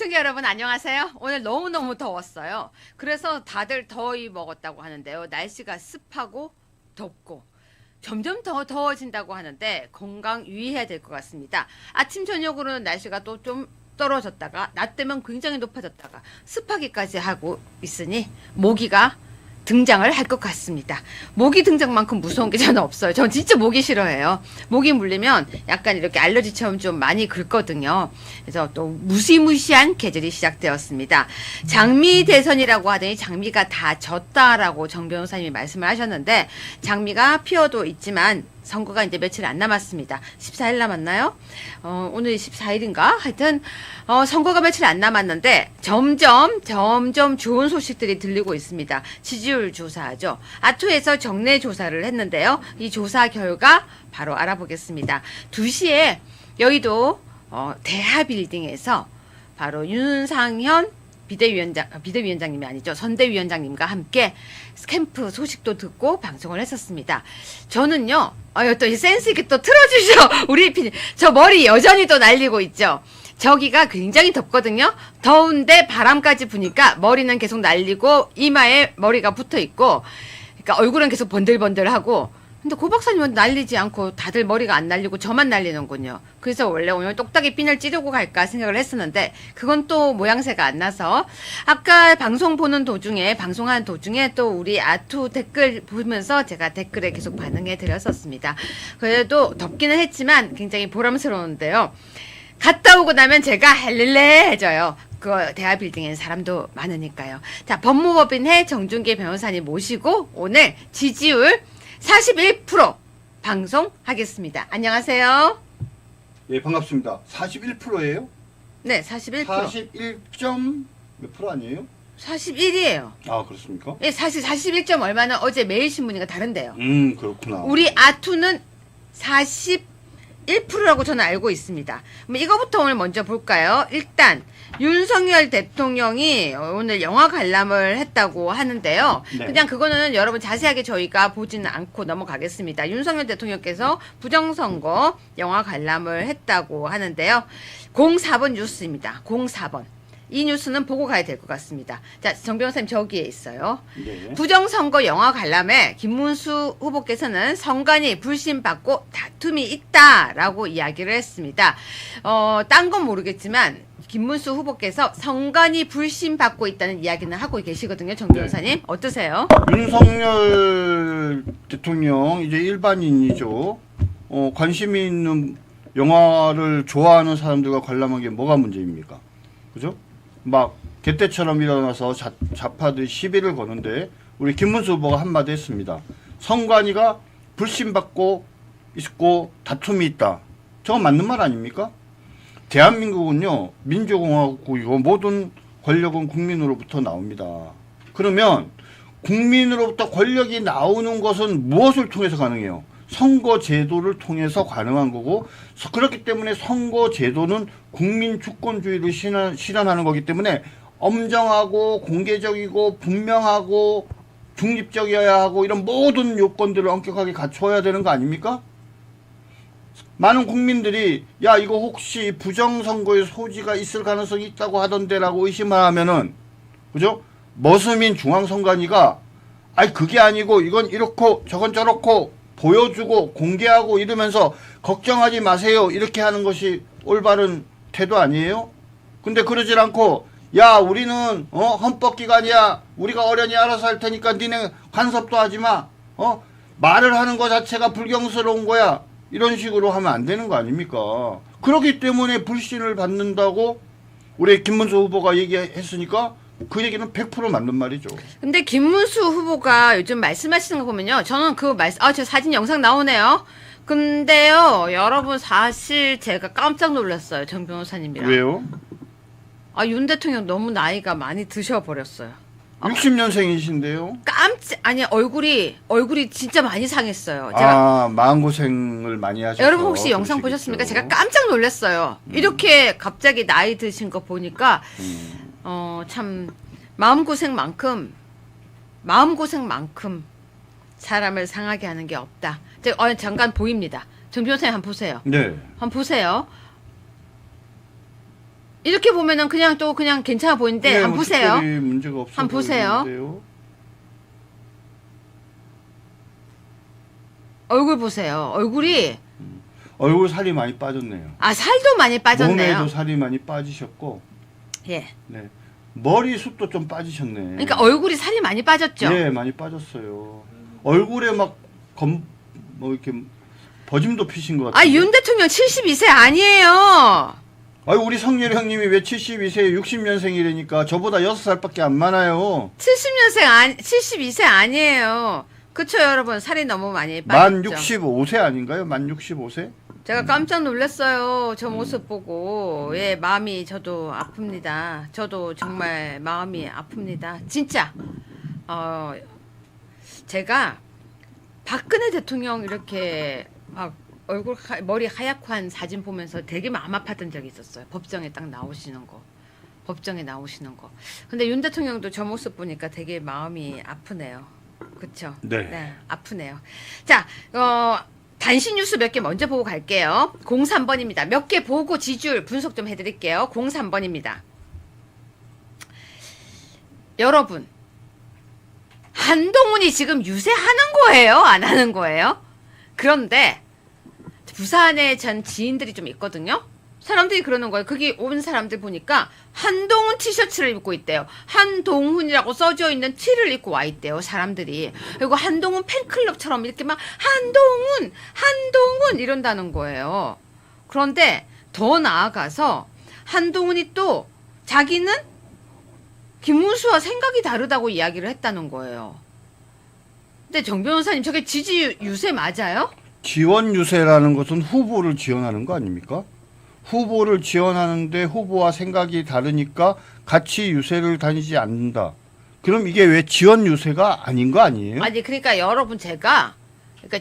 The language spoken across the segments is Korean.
시청자 여러분 안녕하세요. 오늘 너무너무 더웠어요. 그래서 다들 더위 먹었다고 하는데요. 날씨가 습하고 덥고 점점 더 더워진다고 하는데 건강 유의해야 될 것 같습니다. 아침 저녁으로는 날씨가 또 좀 떨어졌다가 낮 되면 굉장히 높아졌다가 습하기까지 하고 있으니 모기가 등장을 할 것 같습니다. 모기 등장만큼 무서운 게 저는 없어요. 전 진짜 모기 싫어해요. 모기 물리면 약간 이렇게 알러지처럼 좀 많이 긁거든요. 그래서 또 무시무시한 계절이 시작되었습니다. 장미 대선이라고 하더니 장미가 다 졌다라고 정 변호사님이 말씀을 하셨는데 장미가 피어도 있지만 선거가 이제 며칠 안 남았습니다. 14일 남았나요? 오늘 14일인가? 하여튼 선거가 며칠 안 남았는데 점점 좋은 소식들이 들리고 있습니다. 지지율 조사죠. 아투에서 정례 조사를 했는데요. 이 조사 결과 바로 알아보겠습니다. 2시에 여의도 대하빌딩에서 바로 윤상현 비대위원장님이 아니죠. 선대위원장님과 함께 캠프 소식도 듣고 방송을 했었습니다. 저는요, 또 이 센스있게 또 틀어주셔. 우리 PD. 저 머리 여전히 또 날리고 있죠. 저기가 굉장히 덥거든요. 더운데 바람까지 부니까 머리는 계속 날리고 이마에 머리가 붙어 있고, 그러니까 얼굴은 계속 번들번들하고, 근데 고 박사님은 날리지 않고 다들 머리가 안 날리고 저만 날리는군요. 그래서 원래 오늘 똑딱이 핀을 찌르고 갈까 생각을 했었는데 그건 또 모양새가 안 나서 아까 방송하는 도중에 또 우리 아투 댓글 보면서 제가 댓글에 계속 반응해 드렸었습니다. 그래도 덥기는 했지만 굉장히 보람스러운데요. 갔다 오고 나면 제가 헬릴레해져요. 그 대하빌딩엔 사람도 많으니까요. 자, 법무법인회 정준계 변호사님 모시고 오늘 지지율 41% 방송하겠습니다. 안녕하세요. 예, 반갑습니다. 41%예요? 네, 41%. 41점 몇 프로 아니에요? 41이에요. 아, 그렇습니까? 예, 사실 41점 얼마는 어제 매일신문이가 다른데요. 그렇구나. 우리 아투는 41%라고 저는 알고 있습니다. 그럼 이거부터 오늘 먼저 볼까요? 일단 윤석열 대통령이 오늘 영화 관람을 했다고 하는데요. 네. 그냥 그거는 여러분 자세하게 저희가 보지는 않고 넘어가겠습니다. 윤석열 대통령께서 부정선거 영화 관람을 했다고 하는데요. 04번 뉴스입니다. 04번. 이 뉴스는 보고 가야 될 것 같습니다. 자, 정 변호사님 저기에 있어요. 네. 부정선거 영화 관람에 김문수 후보께서는 선관위 불신받고 다툼이 있다라고 이야기를 했습니다. 딴 건 모르겠지만 김문수 후보께서 선관위 불신받고 있다는 이야기는 하고 계시거든요. 정 변호사님. 네. 어떠세요? 윤석열 대통령 이제 일반인이죠. 관심이 있는 영화를 좋아하는 사람들과 관람한 게 뭐가 문제입니까? 그죠? 막 개떼처럼 일어나서 좌파들이 시비를 거는데 우리 김문수 후보가 한마디 했습니다. 선관위가 불신받고 있고 다툼이 있다. 저건 맞는 말 아닙니까? 대한민국은요 민주공화국이고 모든 권력은 국민으로부터 나옵니다. 그러면 국민으로부터 권력이 나오는 것은 무엇을 통해서 가능해요? 선거제도를 통해서 가능한 거고, 그렇기 때문에 선거제도는 국민 주권주의를 실현하는 거기 때문에 엄정하고 공개적이고 분명하고 중립적이어야 하고 이런 모든 요건들을 엄격하게 갖춰야 되는 거 아닙니까? 많은 국민들이 야 이거 혹시 부정선거의 소지가 있을 가능성이 있다고 하던데 라고 의심을 하면은, 그죠? 머스민 중앙선관위가 아니 그게 아니고 이건 이렇고 저건 저렇고 보여주고 공개하고 이러면서 걱정하지 마세요 이렇게 하는 것이 올바른 태도 아니에요? 근데 그러질 않고 야 우리는 헌법기관이야 우리가 어련히 알아서 할 테니까 니네 간섭도 하지마 말을 하는 것 자체가 불경스러운 거야 이런 식으로 하면 안 되는 거 아닙니까? 그렇기 때문에 불신을 받는다고 우리 김문수 후보가 얘기했으니까 그 얘기는 100% 맞는 말이죠. 근데 김문수 후보가 요즘 말씀하시는 거 보면요. 저는 저 사진 영상 나오네요. 근데요, 여러분 사실 제가 깜짝 놀랐어요. 정 변호사님이랑. 왜요? 윤 대통령 너무 나이가 많이 드셔버렸어요. 60년생이신데요? 아니, 얼굴이 진짜 많이 상했어요. 제가. 마음고생을 많이 하셔서. 여러분 혹시 영상 보셨습니까? 제가 깜짝 놀랐어요. 이렇게 갑자기 나이 드신 거 보니까, 참, 마음고생만큼 사람을 상하게 하는 게 없다. 잠깐 보입니다. 정 변호사님 한번 보세요. 네. 한번 보세요. 이렇게 보면은 그냥 또 그냥 괜찮아 보이는데 네, 한번 뭐 보세요. 특별히 문제가 없어 한번 보세요. 보이는데요. 얼굴 보세요. 얼굴 살이 많이 빠졌네요. 살도 많이 빠졌네요. 몸에도 살이 많이 빠지셨고, 예. 네. 머리숱도 좀 빠지셨네. 그러니까 얼굴이 살이 많이 빠졌죠. 네, 많이 빠졌어요. 얼굴에 뭐 이렇게 버짐도 피신 것 같아요. 윤 대통령 72세 아니에요. 우리 성렬 형님이 왜 72세 60년생이라니까 저보다 6살밖에 안 많아요. 72세 아니에요. 그쵸, 여러분. 살이 너무 많이 빠졌죠. 만 65세 아닌가요? 만 65세? 제가 깜짝 놀랐어요. 저 모습 보고. 예, 마음이 저도 아픕니다. 저도 정말 마음이 아픕니다. 진짜. 제가 박근혜 대통령 이렇게 막 머리 하얗고 한 사진 보면서 되게 마음 아팠던 적이 있었어요. 법정에 딱 나오시는 거. 법정에 나오시는 거. 근데 윤 대통령도 저 모습 보니까 되게 마음이 아프네요. 그쵸? 네. 아프네요. 자, 단신 뉴스 몇 개 먼저 보고 갈게요. 03번입니다. 몇 개 보고 지지율 분석 좀 해드릴게요. 03번입니다. 여러분, 한동훈이 지금 유세하는 거예요? 안 하는 거예요? 그런데 부산에 전 지인들이 좀 있거든요. 사람들이 그러는 거예요. 거기 온 사람들 보니까 한동훈 티셔츠를 입고 있대요. 한동훈이라고 써져 있는 티를 입고 와 있대요. 사람들이. 그리고 한동훈 팬클럽처럼 이렇게 막 한동훈 이런다는 거예요. 그런데 더 나아가서 한동훈이 또 자기는 김문수와 생각이 다르다고 이야기를 했다는 거예요. 근데 정 변호사님, 저게 지지 유세 맞아요? 지원 유세라는 것은 후보를 지원하는 거 아닙니까? 후보를 지원하는데 후보와 생각이 다르니까 같이 유세를 다니지 않는다. 그럼 이게 왜 지원 유세가 아닌 거 아니에요? 아니, 그러니까 여러분, 그러니까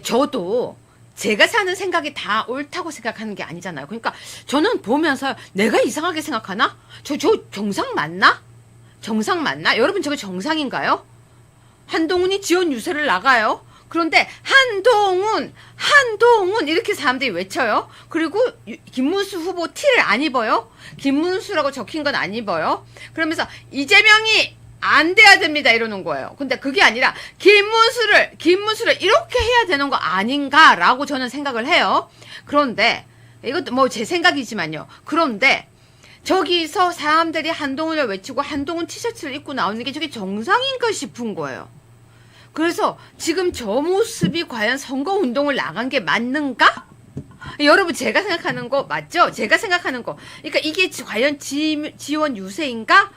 저도 제가 사는 생각이 다 옳다고 생각하는 게 아니잖아요. 그러니까 저는 보면서 내가 이상하게 생각하나? 저 정상 맞나? 정상 맞나? 여러분, 저게 정상인가요? 한동훈이 지원 유세를 나가요. 그런데 한동훈 이렇게 사람들이 외쳐요. 그리고 김문수 후보 티를 안 입어요. 김문수라고 적힌 건 안 입어요. 그러면서 이재명이 안 돼야 됩니다 이러는 거예요. 근데 그게 아니라 김문수를 이렇게 해야 되는 거 아닌가라고 저는 생각을 해요. 그런데 이것도 뭐 제 생각이지만요. 그런데 저기서 사람들이 한동훈을 외치고 한동훈 티셔츠를 입고 나오는 게 저게 정상인가 싶은 거예요. 그래서 지금 저 모습이 과연 선거운동을 나간 게 맞는가? 여러분, 제가 생각하는 거 맞죠? 제가 생각하는 거. 그러니까 이게 과연 지원 유세인가?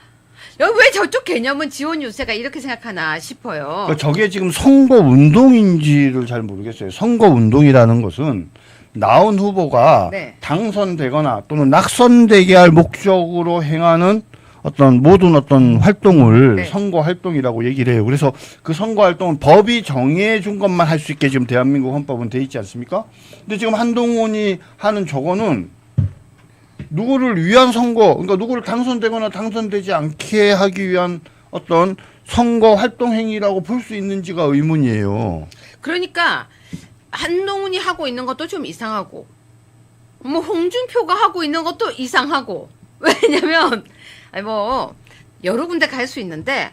왜 저쪽 개념은 지원 유세가 이렇게 생각하나 싶어요. 그러니까 저게 지금 선거운동인지를 잘 모르겠어요. 선거운동이라는 것은 나온 후보가 네. 당선되거나 또는 낙선되게 할 목적으로 행하는 모든 활동을 네. 선거 활동이라고 얘기를 해요. 그래서 그 선거 활동은 법이 정해준 것만 할 수 있게 지금 대한민국 헌법은 돼 있지 않습니까? 근데 지금 한동훈이 하는 저거는 누구를 위한 선거, 그러니까 누구를 당선되거나 당선되지 않게 하기 위한 어떤 선거 활동 행위라고 볼 수 있는지가 의문이에요. 그러니까 한동훈이 하고 있는 것도 좀 이상하고, 뭐 홍준표가 하고 있는 것도 이상하고. 왜냐면 여러 군데 갈 수 있는데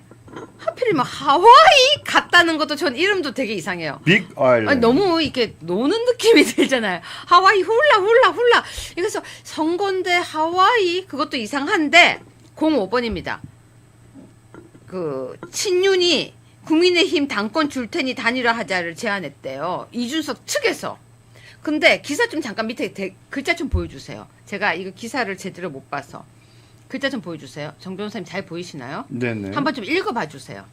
하필이면 하와이 갔다는 것도 전 이름도 되게 이상해요. 빅 아일랜드. 너무 이렇게 노는 느낌이 들잖아요. 하와이 훌라. 그래서 선거인데 하와이 그것도 이상한데 05번입니다. 친윤이 국민의힘 당권 줄 테니 단일화하자를 제안했대요. 이준석 측에서. 근데 기사 좀 잠깐 밑에 글자 좀 보여주세요. 제가 이거 기사를 제대로 못 봐서. 글자 좀 보여주세요. 정 변호사님 잘 보이시나요? 네네. 한번 좀 읽어봐 주세요.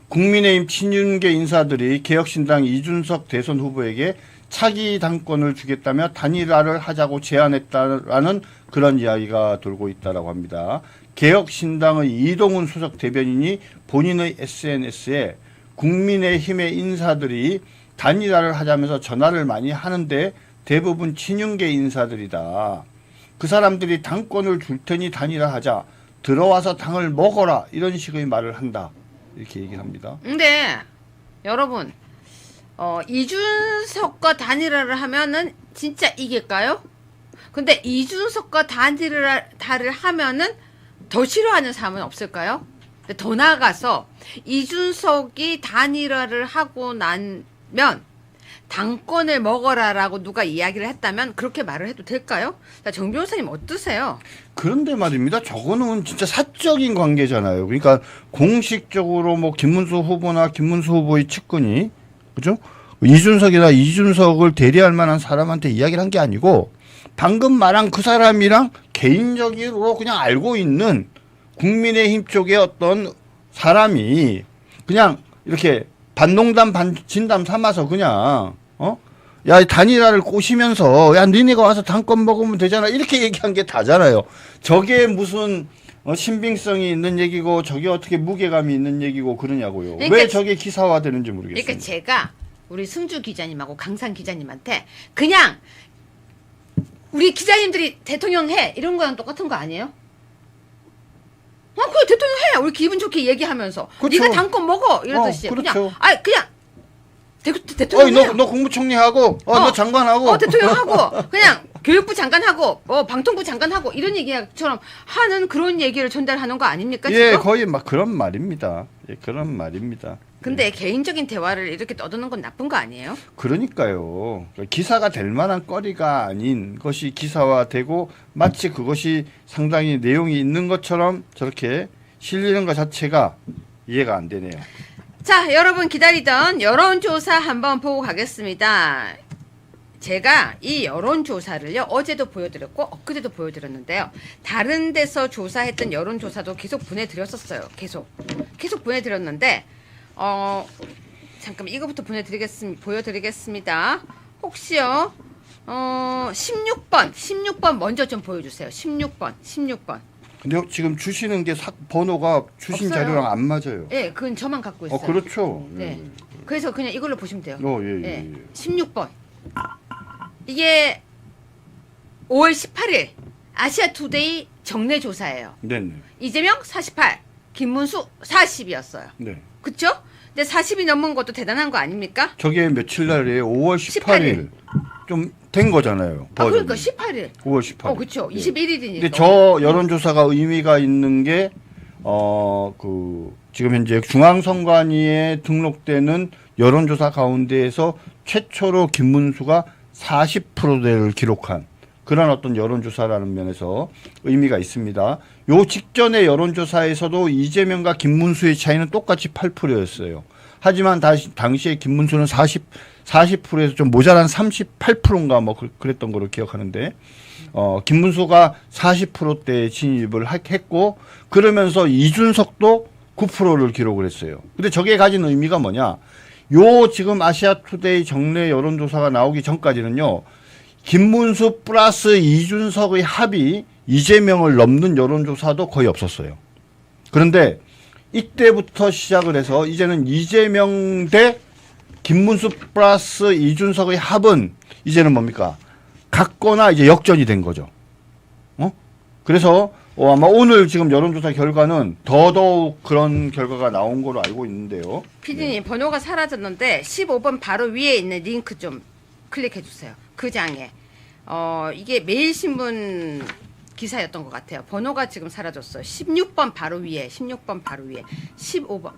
국민의힘 친윤계 인사들이 개혁신당 이준석 대선 후보에게 차기 당권을 주겠다며 단일화를 하자고 제안했다라는 그런 이야기가 돌고 있다라고 합니다. 개혁신당의 이동훈 수석 대변인이 본인의 SNS에 국민의힘의 인사들이 단일화를 하자면서 전화를 많이 하는데 대부분 친윤계 인사들이다. 그 사람들이 당권을 줄 테니 단일화하자. 들어와서 당을 먹어라. 이런 식의 말을 한다. 이렇게 얘기를 합니다. 근데 여러분, 이준석과 단일화를 하면은 진짜 이길까요? 근데 이준석과 단일화를 하면은 더 싫어하는 사람은 없을까요? 근데 더 나아가서 이준석이 단일화를 하고 나면 당권을 먹어라라고 누가 이야기를 했다면 그렇게 말을 해도 될까요? 자, 정 변호사님 어떠세요? 그런데 말입니다. 저거는 진짜 사적인 관계잖아요. 그러니까 공식적으로 뭐 김문수 후보나 김문수 후보의 측근이 그죠? 이준석이나 이준석을 대리할 만한 사람한테 이야기를 한 게 아니고 방금 말한 그 사람이랑 개인적으로 그냥 알고 있는 국민의힘 쪽의 어떤 사람이 그냥 이렇게 반농담 반진담 삼아서 그냥 야 단일화를 꼬시면서 야 너네가 와서 당권 먹으면 되잖아 이렇게 얘기한 게 다잖아요. 저게 무슨 신빙성이 있는 얘기고 저게 어떻게 무게감이 있는 얘기고 그러냐고요. 그러니까 왜 저게 기사화되는지 모르겠어요. 그러니까 제가 우리 승주 기자님하고 강산 기자님한테 그냥 우리 기자님들이 대통령 해 이런 거랑 똑같은 거 아니에요? 그래 대통령 해 우리 기분 좋게 얘기하면서 그렇죠. 네가 당권 먹어 이러듯이 그렇죠. 그냥 대통령 해요. 너 국무총리하고 너 장관하고 대통령 하고 그냥 교육부 장관하고 방통부 장관하고 이런 얘기처럼 하는 그런 얘기를 전달하는 거 아닙니까? 예, 지금? 거의 막 그런 말입니다. 예, 그런 말입니다. 근데 개인적인 대화를 이렇게 떠드는 건 나쁜 거 아니에요? 그러니까요. 기사가 될 만한 거리가 아닌 것이 기사화되고 마치 그것이 상당히 내용이 있는 것처럼 저렇게 실리는 것 자체가 이해가 안 되네요. 자, 여러분 기다리던 여론조사 한번 보고 가겠습니다. 제가 이 여론조사를요 어제도 보여드렸고 엊그제도 보여드렸는데요. 다른 데서 조사했던 여론조사도 계속 보내드렸었어요. 계속 보내드렸는데 잠깐만 이거부터 보여드리겠습니다. 혹시요 16번 먼저 좀 보여주세요. 16번. 근데 지금 주시는 게 번호가 주신 없어요. 자료랑 안 맞아요. 예, 그건 저만 갖고 있어요. 그렇죠. 네. 그래서 그냥 이걸로 보시면 돼요. 예. 16번. 이게 5월 18일 아시아투데이 정례 조사예요. 네네. 이재명 48, 김문수 40이었어요. 네. 그쵸? 근데 40이 넘은 것도 대단한 거 아닙니까? 저게 며칠 날이에요? 5월 18일. 좀 된 거잖아요. 그러니까 18일. 5월 18일. 그쵸. 예. 21일이니까. 근데 저 여론조사가 의미가 있는 게 지금 현재 중앙선관위에 등록되는 여론조사 가운데에서 최초로 김문수가 40%대를 기록한 그런 어떤 여론조사라는 면에서 의미가 있습니다. 요 직전의 여론조사에서도 이재명과 김문수의 차이는 똑같이 8%였어요. 하지만 당시에 김문수는 40%에서 좀 모자란 38%인가 뭐 그랬던 걸로 기억하는데 김문수가 40%대에 진입을 했고 그러면서 이준석도 9%를 기록을 했어요. 근데 저게 가진 의미가 뭐냐? 요 지금 아시아투데이 정례 여론조사가 나오기 전까지는요. 김문수 플러스 이준석의 합이 이재명을 넘는 여론조사도 거의 없었어요. 그런데 이때부터 시작을 해서 이제는 이재명 대 김문수 플러스 이준석의 합은 이제는 뭡니까? 같거나 이제 역전이 된 거죠. 그래서 아마 오늘 지금 여론조사 결과는 더더욱 그런 결과가 나온 걸로 알고 있는데요. 피디님 번호가 사라졌는데 15번 바로 위에 있는 링크 좀 클릭해 주세요. 그 장에 이게 매일신문 기사였던 것 같아요. 번호가 지금 사라졌어요. 16번 바로 위에 15번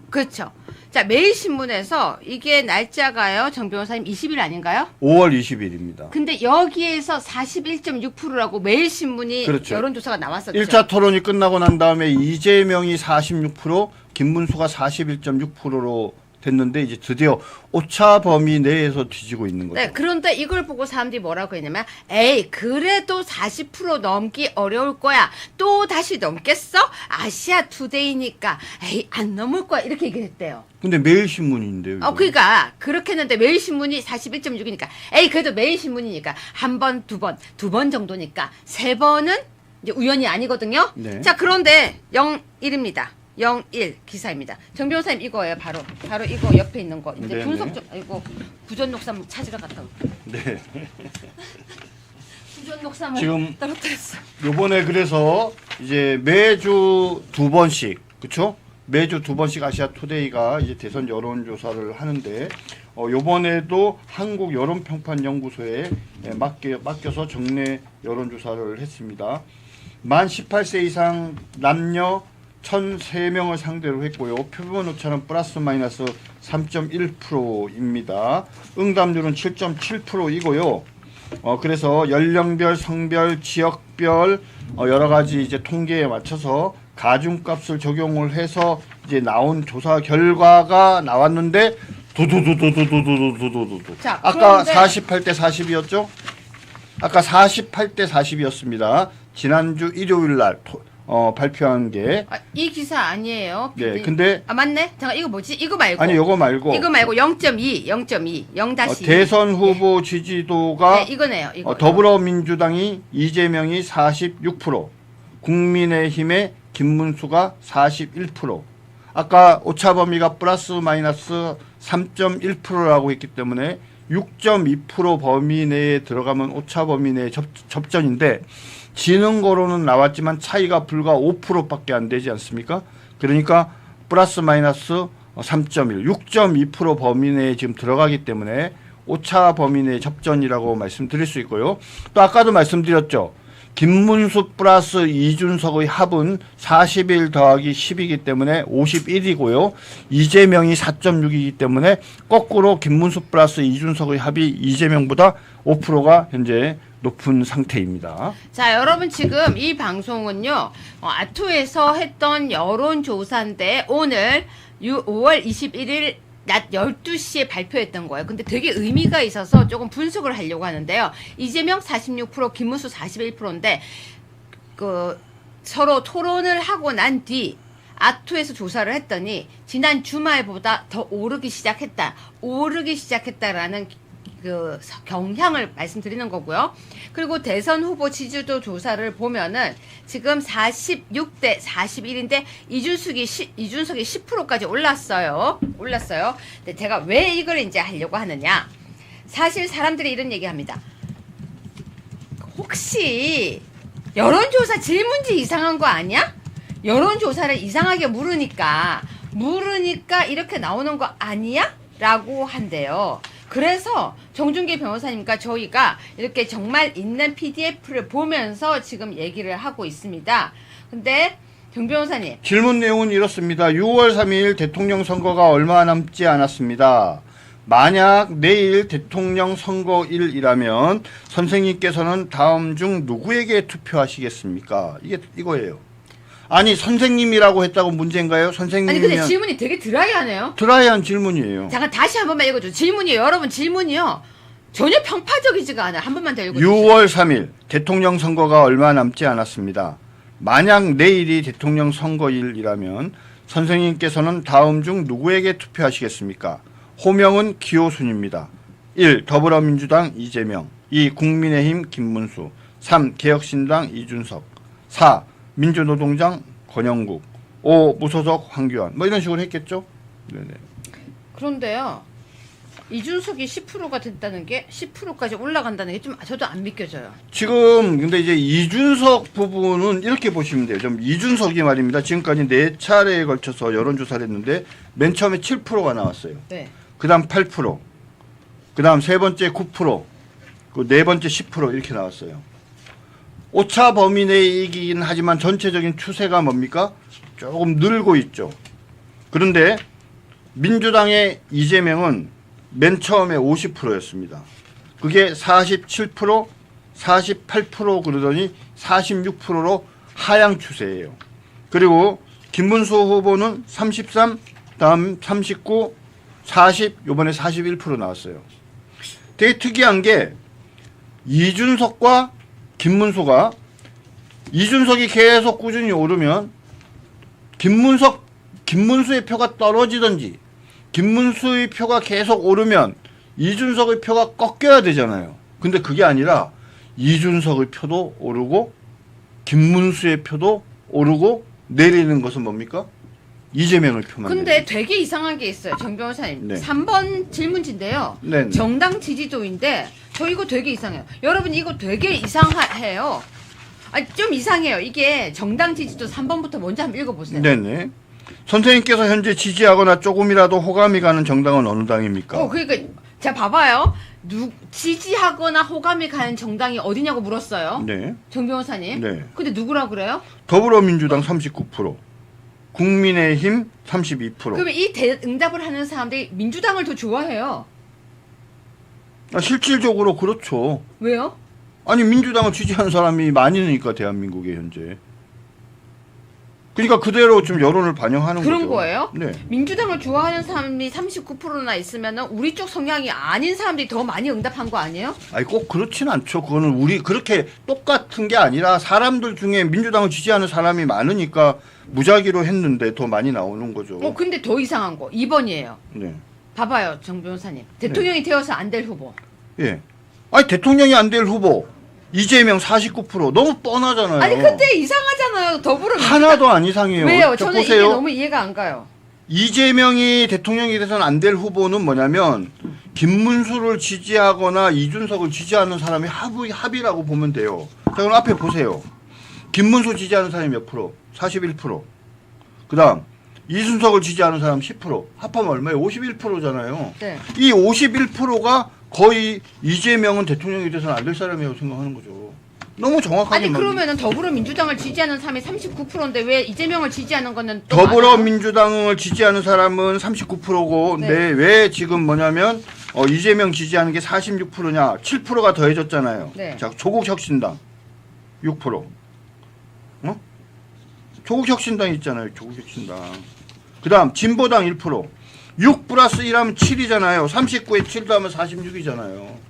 그렇죠. 자 매일신문에서 이게 날짜가요 정 변호사님 20일 아닌가요? 5월 20일입니다. 근데 여기에서 41.6%라고 매일신문이 그렇죠. 여론조사가 나왔었죠. 1차 토론이 끝나고 난 다음에 이재명이 46%, 김문수가 41.6%로 됐는데 이제 드디어 오차 범위 내에서 뒤지고 있는 거죠. 네, 그런데 이걸 보고 사람들이 뭐라고 했냐면 에이 그래도 40% 넘기 어려울 거야. 또 다시 넘겠어? 아시아투데이니까 에이 안 넘을 거야. 이렇게 얘기했대요. 근데 매일신문인데요. 그러니까 그렇게 했는데 매일신문이 41.6이니까 에이 그래도 매일신문이니까 한 번, 두 번 정도니까 세 번은 이제 우연이 아니거든요. 네. 자 그런데 01입니다. 01 기사입니다. 정 변호사님 이거예요. 바로 이거 옆에 있는 거. 이제 네, 분석 좀 이거 부전녹삼 찾으러 갔다 올게요. 네. 부전녹삼을 지금 떨어뜨렸어. 요번에 그래서 이제 매주 2번씩 그쵸? 매주 2번씩 아시아투데이가 이제 대선 여론조사를 하는데 요번에도 한국 여론평판연구소에 맡겨서 정례 여론조사를 했습니다. 만 18세 이상 남녀 1,003명을 상대로 했고요. 표본 오차는 플러스 마이너스 3.1%입니다. 응답률은 7.7%이고요. 그래서 연령별, 성별, 지역별 여러 가지 이제 통계에 맞춰서 가중값을 적용을 해서 이제 나온 조사 결과가 나왔는데 두두두두두두두두두두. 자, 아까 그런데 48대 40이었죠? 아까 48대 40이었습니다. 지난주 일요일 날 발표한 게. 이 기사 아니에요. 네, 근데 맞네. 잠깐 이거 뭐지? 이거 말고. 아니 요거 말고. 이거 말고 0.2, 0.2. 대선 후보 지지도가 네, 이거네요. 이거. 더불어민주당이 이재명이 46%, 국민의힘의 김문수가 41%. 아까 오차 범위가 플러스 마이너스 3.1%라고 했기 때문에 6.2% 범위 내에 들어가면 오차 범위 내에 접전인데 지는 거로는 나왔지만 차이가 불과 5%밖에 안 되지 않습니까? 그러니까 플러스 마이너스 3.1, 6.2% 범위 내에 지금 들어가기 때문에 오차 범위 내의 접전이라고 말씀드릴 수 있고요. 또 아까도 말씀드렸죠. 김문수 플러스 이준석의 합은 41 더하기 10이기 때문에 51이고요. 이재명이 4.6이기 때문에 거꾸로 김문수 플러스 이준석의 합이 이재명보다 5%가 현재 높은 상태입니다. 자, 여러분 지금 이 방송은요. 아투에서 했던 여론조사인데 오늘 5월 21일 낮 12시에 발표했던 거예요. 근데 되게 의미가 있어서 조금 분석을 하려고 하는데요. 이재명 46%, 김문수 41%인데 서로 토론을 하고 난 뒤 아투에서 조사를 했더니 지난 주말보다 더 오르기 시작했다라는 경향을 말씀드리는 거고요. 그리고 대선 후보 지지도 조사를 보면은 지금 46대 41인데 이준석이 10%까지 올랐어요. 근데 제가 왜 이걸 이제 하려고 하느냐? 사실 사람들이 이런 얘기합니다. 혹시 여론조사 질문지 이상한 거 아니야? 여론조사를 이상하게 물으니까 이렇게 나오는 거 아니야? 라고 한대요. 그래서 정준기 변호사님과 저희가 이렇게 정말 있는 PDF를 보면서 지금 얘기를 하고 있습니다. 근데 정 변호사님. 질문 내용은 이렇습니다. 6월 3일 대통령 선거가 얼마 남지 않았습니다. 만약 내일 대통령 선거일이라면 선생님께서는 다음 중 누구에게 투표하시겠습니까? 이거예요. 아니 선생님이라고 했다고 문제인가요? 선생님이면 아니 근데 질문이 되게 드라이하네요. 드라이한 질문이에요. 잠깐 다시 한 번만 읽어줘. 질문이에요. 여러분 질문이요. 전혀 평파적이지가 않아요. 한 번만 더 읽어주세요. 6월 3일 대통령 선거가 얼마 남지 않았습니다. 만약 내일이 대통령 선거일이라면 선생님께서는 다음 중 누구에게 투표하시겠습니까? 호명은 기호순입니다. 1. 더불어민주당 이재명 2. 국민의힘 김문수 3. 개혁신당 이준석 4. 민주노동당 권영국 5. 무소속 황교안 뭐 이런 식으로 했겠죠? 네네. 그런데요. 이준석이 10%가 됐다는 게 10%까지 올라간다는 게 좀 저도 안 믿겨져요. 지금 근데 이제 이준석 부분은 이렇게 보시면 돼요. 좀 이준석이 말입니다. 지금까지 4차례에 걸쳐서 여론조사를 했는데 맨 처음에 7%가 나왔어요. 네. 그다음 8%, 그다음 세 번째 9%, 그 네 번째 10% 이렇게 나왔어요. 오차 범위 내이긴 하지만 전체적인 추세가 뭡니까? 조금 늘고 있죠. 그런데 민주당의 이재명은 맨 처음에 50%였습니다. 그게 47%, 48% 그러더니 46%로 하향 추세예요. 그리고 김문수 후보는 33, 다음 39, 40, 요번에 41% 나왔어요. 되게 특이한 게 이준석과 김문수가 이준석이 계속 꾸준히 오르면 김문수의 표가 떨어지든지 김문수의 표가 계속 오르면 이준석의 표가 꺾여야 되잖아요. 근데 그게 아니라 이준석의 표도 오르고 김문수의 표도 오르고 내리는 것은 뭡니까? 이재명의 표만. 근데 내리는. 되게 이상한 게 있어요. 정 변호사님. 네. 3번 질문지인데요. 네. 정당 지지도인데 저 이거 되게 이상해요. 여러분 이거 되게 이상해요. 아니 좀 이상해요. 이게 정당 지지도 3번부터 먼저 한번 읽어보세요. 네네. 선생님께서 현재 지지하거나 조금이라도 호감이 가는 정당은 어느 당입니까? 그러니까 자 봐봐요. 지지하거나 호감이 가는 정당이 어디냐고 물었어요. 네. 정 변호사님. 네. 근데 누구라 그래요? 더불어민주당 39%, 국민의힘 32%. 그러면 이 응답을 하는 사람들이 민주당을 더 좋아해요. 실질적으로 그렇죠. 왜요? 아니 민주당을 지지하는 사람이 많으니까 대한민국에 현재. 그러니까 그대로 좀 여론을 반영하는 그런 거죠. 거예요? 네. 민주당을 좋아하는 사람이 39%나 있으면은 우리 쪽 성향이 아닌 사람들이 더 많이 응답한 거 아니에요? 아니 꼭 그렇진 않죠. 그거는 우리 그렇게 똑같은 게 아니라 사람들 중에 민주당을 지지하는 사람이 많으니까 무작위로 했는데 더 많이 나오는 거죠. 근데 더 이상한 거 2번이에요. 네. 봐봐요, 정 변호사님. 대통령이 되어서 안 될 후보. 예. 아니 대통령이 안 될 후보 이재명 49% 너무 뻔하잖아요. 아니 근데 이상하잖아요. 더불어민주당. 하나도 안 이상해요. 왜요? 자, 저는 보세요. 이게 너무 이해가 안 가요. 이재명이 대통령이 돼서는 안 될 후보는 뭐냐면 김문수를 지지하거나 이준석을 지지하는 사람이 합이라고 보면 돼요. 자 그럼 앞에 보세요. 김문수 지지하는 사람이 몇 프로? 41%. 그 다음 이준석을 지지하는 사람 10%. 합하면 얼마예요? 51%잖아요. 네. 이 51%가 거의 이재명은 대통령이 돼서는 안 될 사람이라고 생각하는 거죠. 너무 정확하게. 아니 그러면은 더불어민주당을 지지하는 사람이 39%인데 왜 이재명을 지지하는 거는 또 더불어민주당을 지지하는 사람은 39%고 네. 근데 왜 지금 뭐냐면 이재명 지지하는 게 46%냐 7%가 더해졌잖아요. 네. 자 조국혁신당 6%. 조국혁신당 있잖아요. 조국혁신당. 그 다음 진보당 1%. 6 플러스 1하면 7이잖아요. 39에 7 더하면 46이잖아요.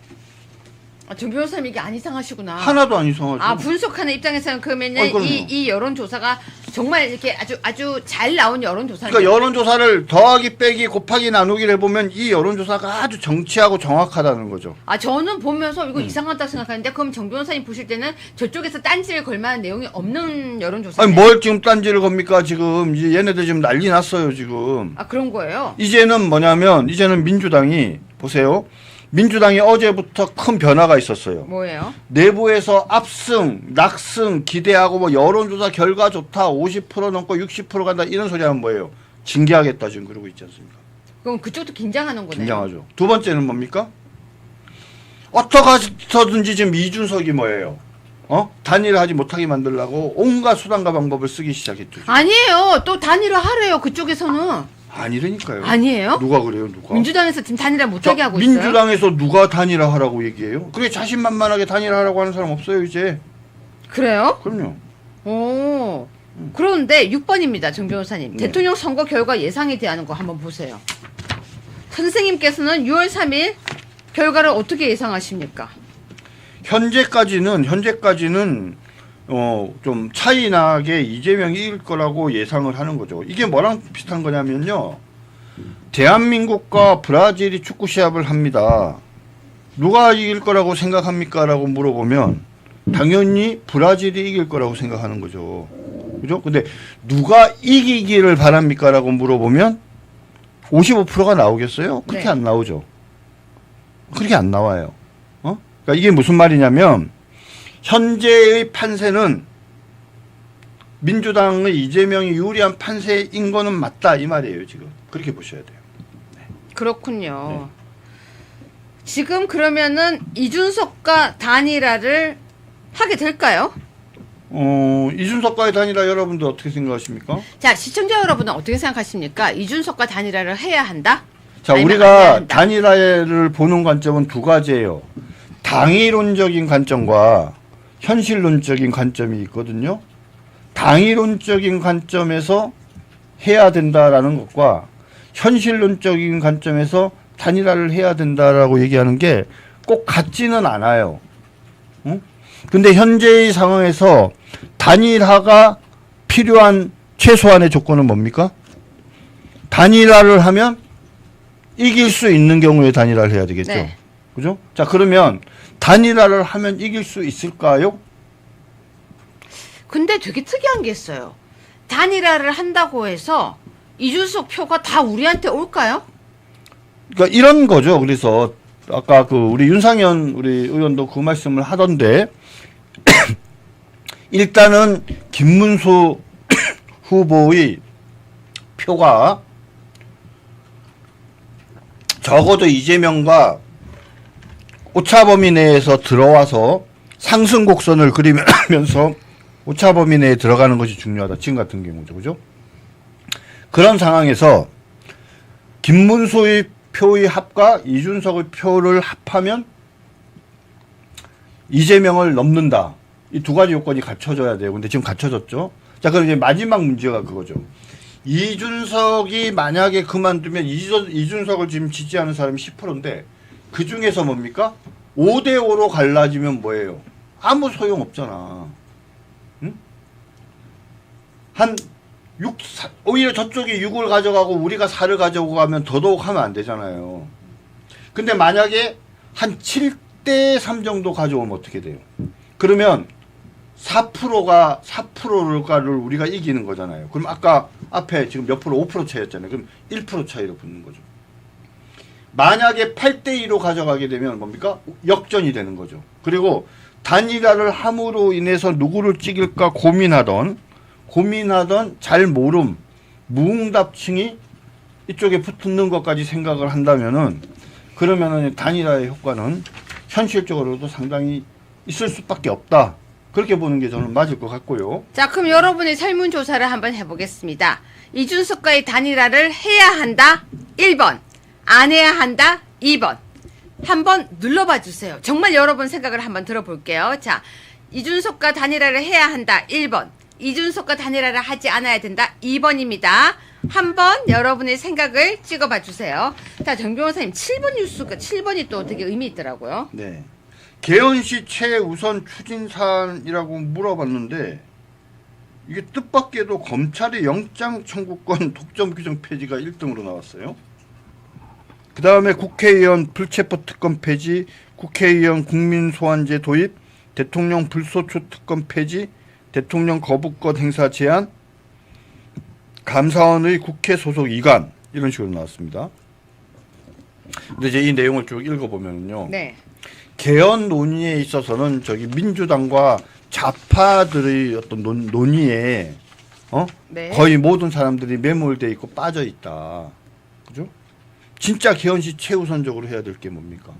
정 변호사님 이게 안 이상하시구나. 하나도 안 이상하죠. 분석하는 입장에서는 그러면은 그럼요. 이 여론조사가 정말 이렇게 아주 잘 나온 여론조사니까. 그러니까 여론조사를 더하기 빼기 곱하기 나누기를 해보면 이 여론조사가 아주 정치하고 정확하다는 거죠. 저는 보면서 이거 이상하다고 생각하는데 그럼 정 변호사님 보실 때는 저쪽에서 딴지를 걸 만한 내용이 없는 여론조사예요. 아니 뭘 지금 딴지를 겁니까 지금. 이제 얘네들 지금 난리 났어요 지금. 그런 거예요? 이제는 뭐냐면 이제는 민주당이 보세요. 민주당이 어제부터 큰 변화가 있었어요. 뭐예요? 내부에서 압승, 낙승 기대하고 뭐 여론조사 결과 좋다 50% 넘고 60% 간다 이런 소리 하면 뭐예요? 징계하겠다 지금 그러고 있지 않습니까? 그럼 그쪽도 긴장하는 거네요. 긴장하죠. 두 번째는 뭡니까? 어떻게든지 지금 이준석이 뭐예요? 단일화하지 못하게 만들려고 온갖 수단과 방법을 쓰기 시작했죠. 지금. 아니에요. 또 단일화 하래요. 그쪽에서는. 아니라니까요. 아니에요? 누가 그래요? 누가? 민주당에서 지금 단일화 못하게 하고 있어요. 민주당에서 누가 단일화하라고 얘기해요? 그래 자신만만하게 단일화하라고 하는 사람 없어요 이제. 그래요? 그럼요. 오. 그런데 6번입니다. 정 변호사님. 네. 대통령 선거 결과 예상에 대한 거 한번 보세요. 선생님께서는 6월 3일 결과를 어떻게 예상하십니까? 현재까지는 좀 차이 나게 이재명이 이길 거라고 예상을 하는 거죠. 이게 뭐랑 비슷한 거냐면요. 대한민국과 브라질이 축구 시합을 합니다. 누가 이길 거라고 생각합니까? 라고 물어보면 당연히 브라질이 이길 거라고 생각하는 거죠. 그죠? 근데 누가 이기기를 바랍니까? 라고 물어보면 55%가 나오겠어요? 그렇게 네. 안 나오죠. 그렇게 안 나와요. 그러니까 이게 무슨 말이냐면 현재의 판세는 민주당의 이재명이 유리한 판세인 거는 맞다 이 말이에요. 지금 그렇게 보셔야 돼요. 그렇군요. 지금 그러면은 이준석과 단일화를 하게 될까요? 이준석과의 단일화 여러분들 어떻게 생각하십니까? 자, 시청자 여러분은 어떻게 생각하십니까? 이준석과 단일화를 해야 한다? 자, 아니면 안 해야 우리가 한다? 단일화를 보는 관점은 두 가지예요. 당위론적인 관점과 현실론적인 관점이 있거든요. 당위론적인 관점에서 해야 된다라는 것과 현실론적인 관점에서 단일화를 해야 된다라고 얘기하는 게 꼭 같지는 않아요. 근데 현재의 상황에서 단일화가 필요한 최소한의 조건은 뭡니까? 단일화를 하면 이길 수 있는 경우에 단일화를 해야 되겠죠. 네. 그죠? 자, 그러면 단일화를 하면 이길 수 있을까요? 근데 되게 특이한 게 있어요. 단일화를 한다고 해서 이준석 표가 다 우리한테 올까요? 그러니까 이런 거죠. 그래서 아까 우리 윤상현 우리 의원도 그 말씀을 하던데 일단은 김문수 후보의 표가 적어도 이재명과 오차범위 내에서 들어와서 상승 곡선을 그리면서 오차범위 내에 들어가는 것이 중요하다. 지금 같은 경우죠. 그죠? 그런 상황에서 김문수의 표의 합과 이준석의 표를 합하면 이재명을 넘는다. 이 두 가지 요건이 갖춰져야 돼요. 근데 지금 갖춰졌죠. 자, 그럼 이제 마지막 문제가 그거죠. 이준석이 만약에 그만두면 이준석을 지금 지지하는 사람이 10%인데 그 중에서 뭡니까? 5대5로 갈라지면 뭐예요? 아무 소용 없잖아. 응? 오히려 저쪽이 6을 가져가고 우리가 4를 가져오고 가면 더더욱 하면 안 되잖아요. 근데 만약에 한 7대3 정도 가져오면 어떻게 돼요? 그러면 4%를 우리가 이기는 거잖아요. 그럼 아까 앞에 지금 몇 프로? 5% 차이였잖아요. 그럼 1% 차이로 붙는 거죠. 만약에 8대2로 가져가게 되면 뭡니까? 역전이 되는 거죠. 그리고 단일화를 함으로 인해서 누구를 찍을까 고민하던 잘 모름, 무응답층이 이쪽에 붙는 것까지 생각을 한다면은 그러면은 단일화의 효과는 현실적으로도 상당히 있을 수밖에 없다. 그렇게 보는 게 저는 맞을 것 같고요. 자, 그럼 여러분의 설문조사를 한번 해보겠습니다. 이준석과의 단일화를 해야 한다? 1번. 안 해야 한다? 2번. 한번 눌러봐 주세요. 정말 여러분 생각을 한번 들어볼게요. 자, 이준석과 단일화를 해야 한다. 1번. 이준석과 단일화를 하지 않아야 된다. 2번입니다. 한번 여러분의 생각을 찍어봐 주세요. 자, 정 변호사님 7번 뉴스가 7번이 또 되게 의미 있더라고요. 네. 개헌시 최우선 추진사안이라고 물어봤는데 이게 뜻밖에도 검찰의 영장 청구권 독점 규정 폐지가 1등으로 나왔어요. 그 다음에 국회의원 불체포 특권 폐지, 국회의원 국민소환제 도입, 대통령 불소추 특권 폐지, 대통령 거부권 행사 제한, 감사원의 국회 소속 이관 이런 식으로 나왔습니다. 근데 이제 이 내용을 쭉 읽어보면요. 네. 개헌 논의에 있어서는 저기 민주당과 좌파들의 어떤 논의에 네. 거의 모든 사람들이 매몰돼 있고 빠져 있다. 그죠? 진짜 개헌시 최우선적으로 해야 될 게 뭡니까?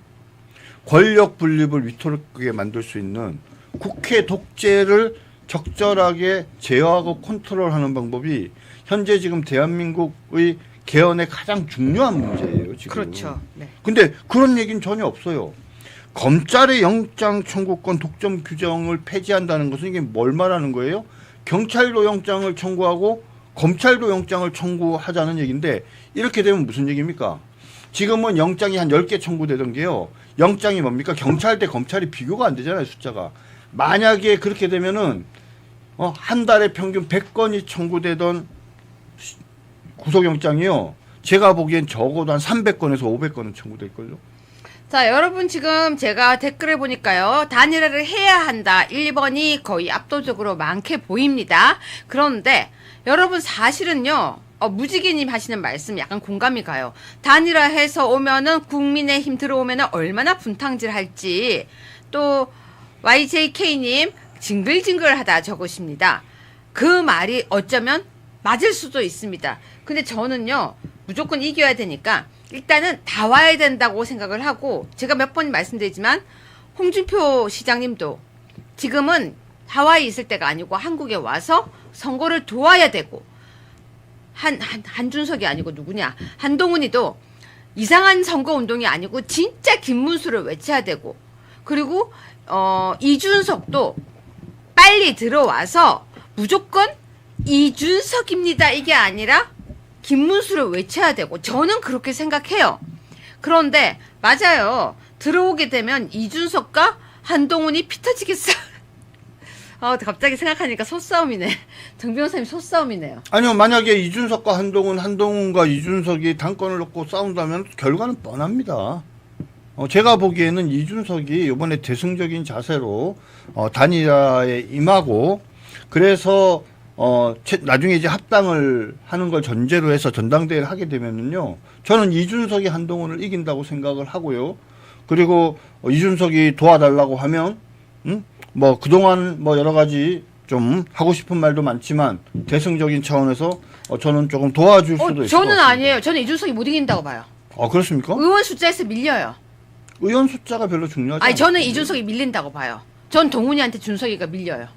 권력 분립을 위태롭게 만들 수 있는 국회 독재를 적절하게 제어하고 컨트롤하는 방법이 현재 지금 대한민국의 개헌의 가장 중요한 문제예요. 지금. 그렇죠. 네. 근데 그런 얘기는 전혀 없어요. 검찰의 영장 청구권 독점 규정을 폐지한다는 것은 이게 뭘 말하는 거예요? 경찰도 영장을 청구하고 검찰도 영장을 청구하자는 얘기인데 이렇게 되면 무슨 얘기입니까? 지금은 영장이 한 10개 청구되던 게요. 영장이 뭡니까? 경찰 대 검찰이 비교가 안 되잖아요. 숫자가. 만약에 그렇게 되면은 한 달에 평균 100건이 청구되던 구속영장이요. 제가 보기엔 적어도 한 300건에서 500건은 청구될걸요. 자, 여러분 지금 제가 댓글을 보니까요. 단일화를 해야 한다. 1번이 거의 압도적으로 많게 보입니다. 그런데 여러분 사실은요. 무지개님 하시는 말씀 약간 공감이 가요. 단일화해서 오면은 국민의힘 들어오면은 얼마나 분탕질 할지. 또 YJK님 징글징글하다 적으십니다. 그 말이 어쩌면 맞을 수도 있습니다. 근데 저는요. 무조건 이겨야 되니까 일단은 다 와야 된다고 생각을 하고 제가 몇 번 말씀드리지만 홍준표 시장님도 지금은 하와이에 있을 때가 아니고 한국에 와서 선거를 도와야 되고 한준석이 아니고 누구냐 한동훈이도 이상한 선거운동이 아니고 진짜 김문수를 외쳐야 되고 그리고 이준석도 빨리 들어와서 무조건 이준석입니다 이게 아니라 김문수를 외쳐야 되고 저는 그렇게 생각해요. 그런데 맞아요. 들어오게 되면 이준석과 한동훈이 피 터지겠어. 갑자기 생각하니까 소싸움이네. 정 변호사님 소싸움이네요. 아니요. 만약에 이준석과 한동훈과 이준석이 당권을 놓고 싸운다면 결과는 뻔합니다. 제가 보기에는 이준석이 이번에 대승적인 자세로 단일화에 임하고 그래서 나중에 이제 합당을 하는 걸 전제로 해서 전당대회를 하게 되면은요, 저는 이준석이 한동훈을 이긴다고 생각을 하고요. 그리고 이준석이 도와달라고 하면, 그동안 여러 가지 좀 하고 싶은 말도 많지만 대승적인 차원에서 저는 조금 도와줄 수도 있을 것 저는 같습니다. 아니에요. 저는 이준석이 못 이긴다고 봐요. 그렇습니까? 의원 숫자에서 밀려요. 의원 숫자가 별로 중요하지 아니 저는 않습니다. 이준석이 밀린다고 봐요. 전 동훈이한테 준석이가 밀려요.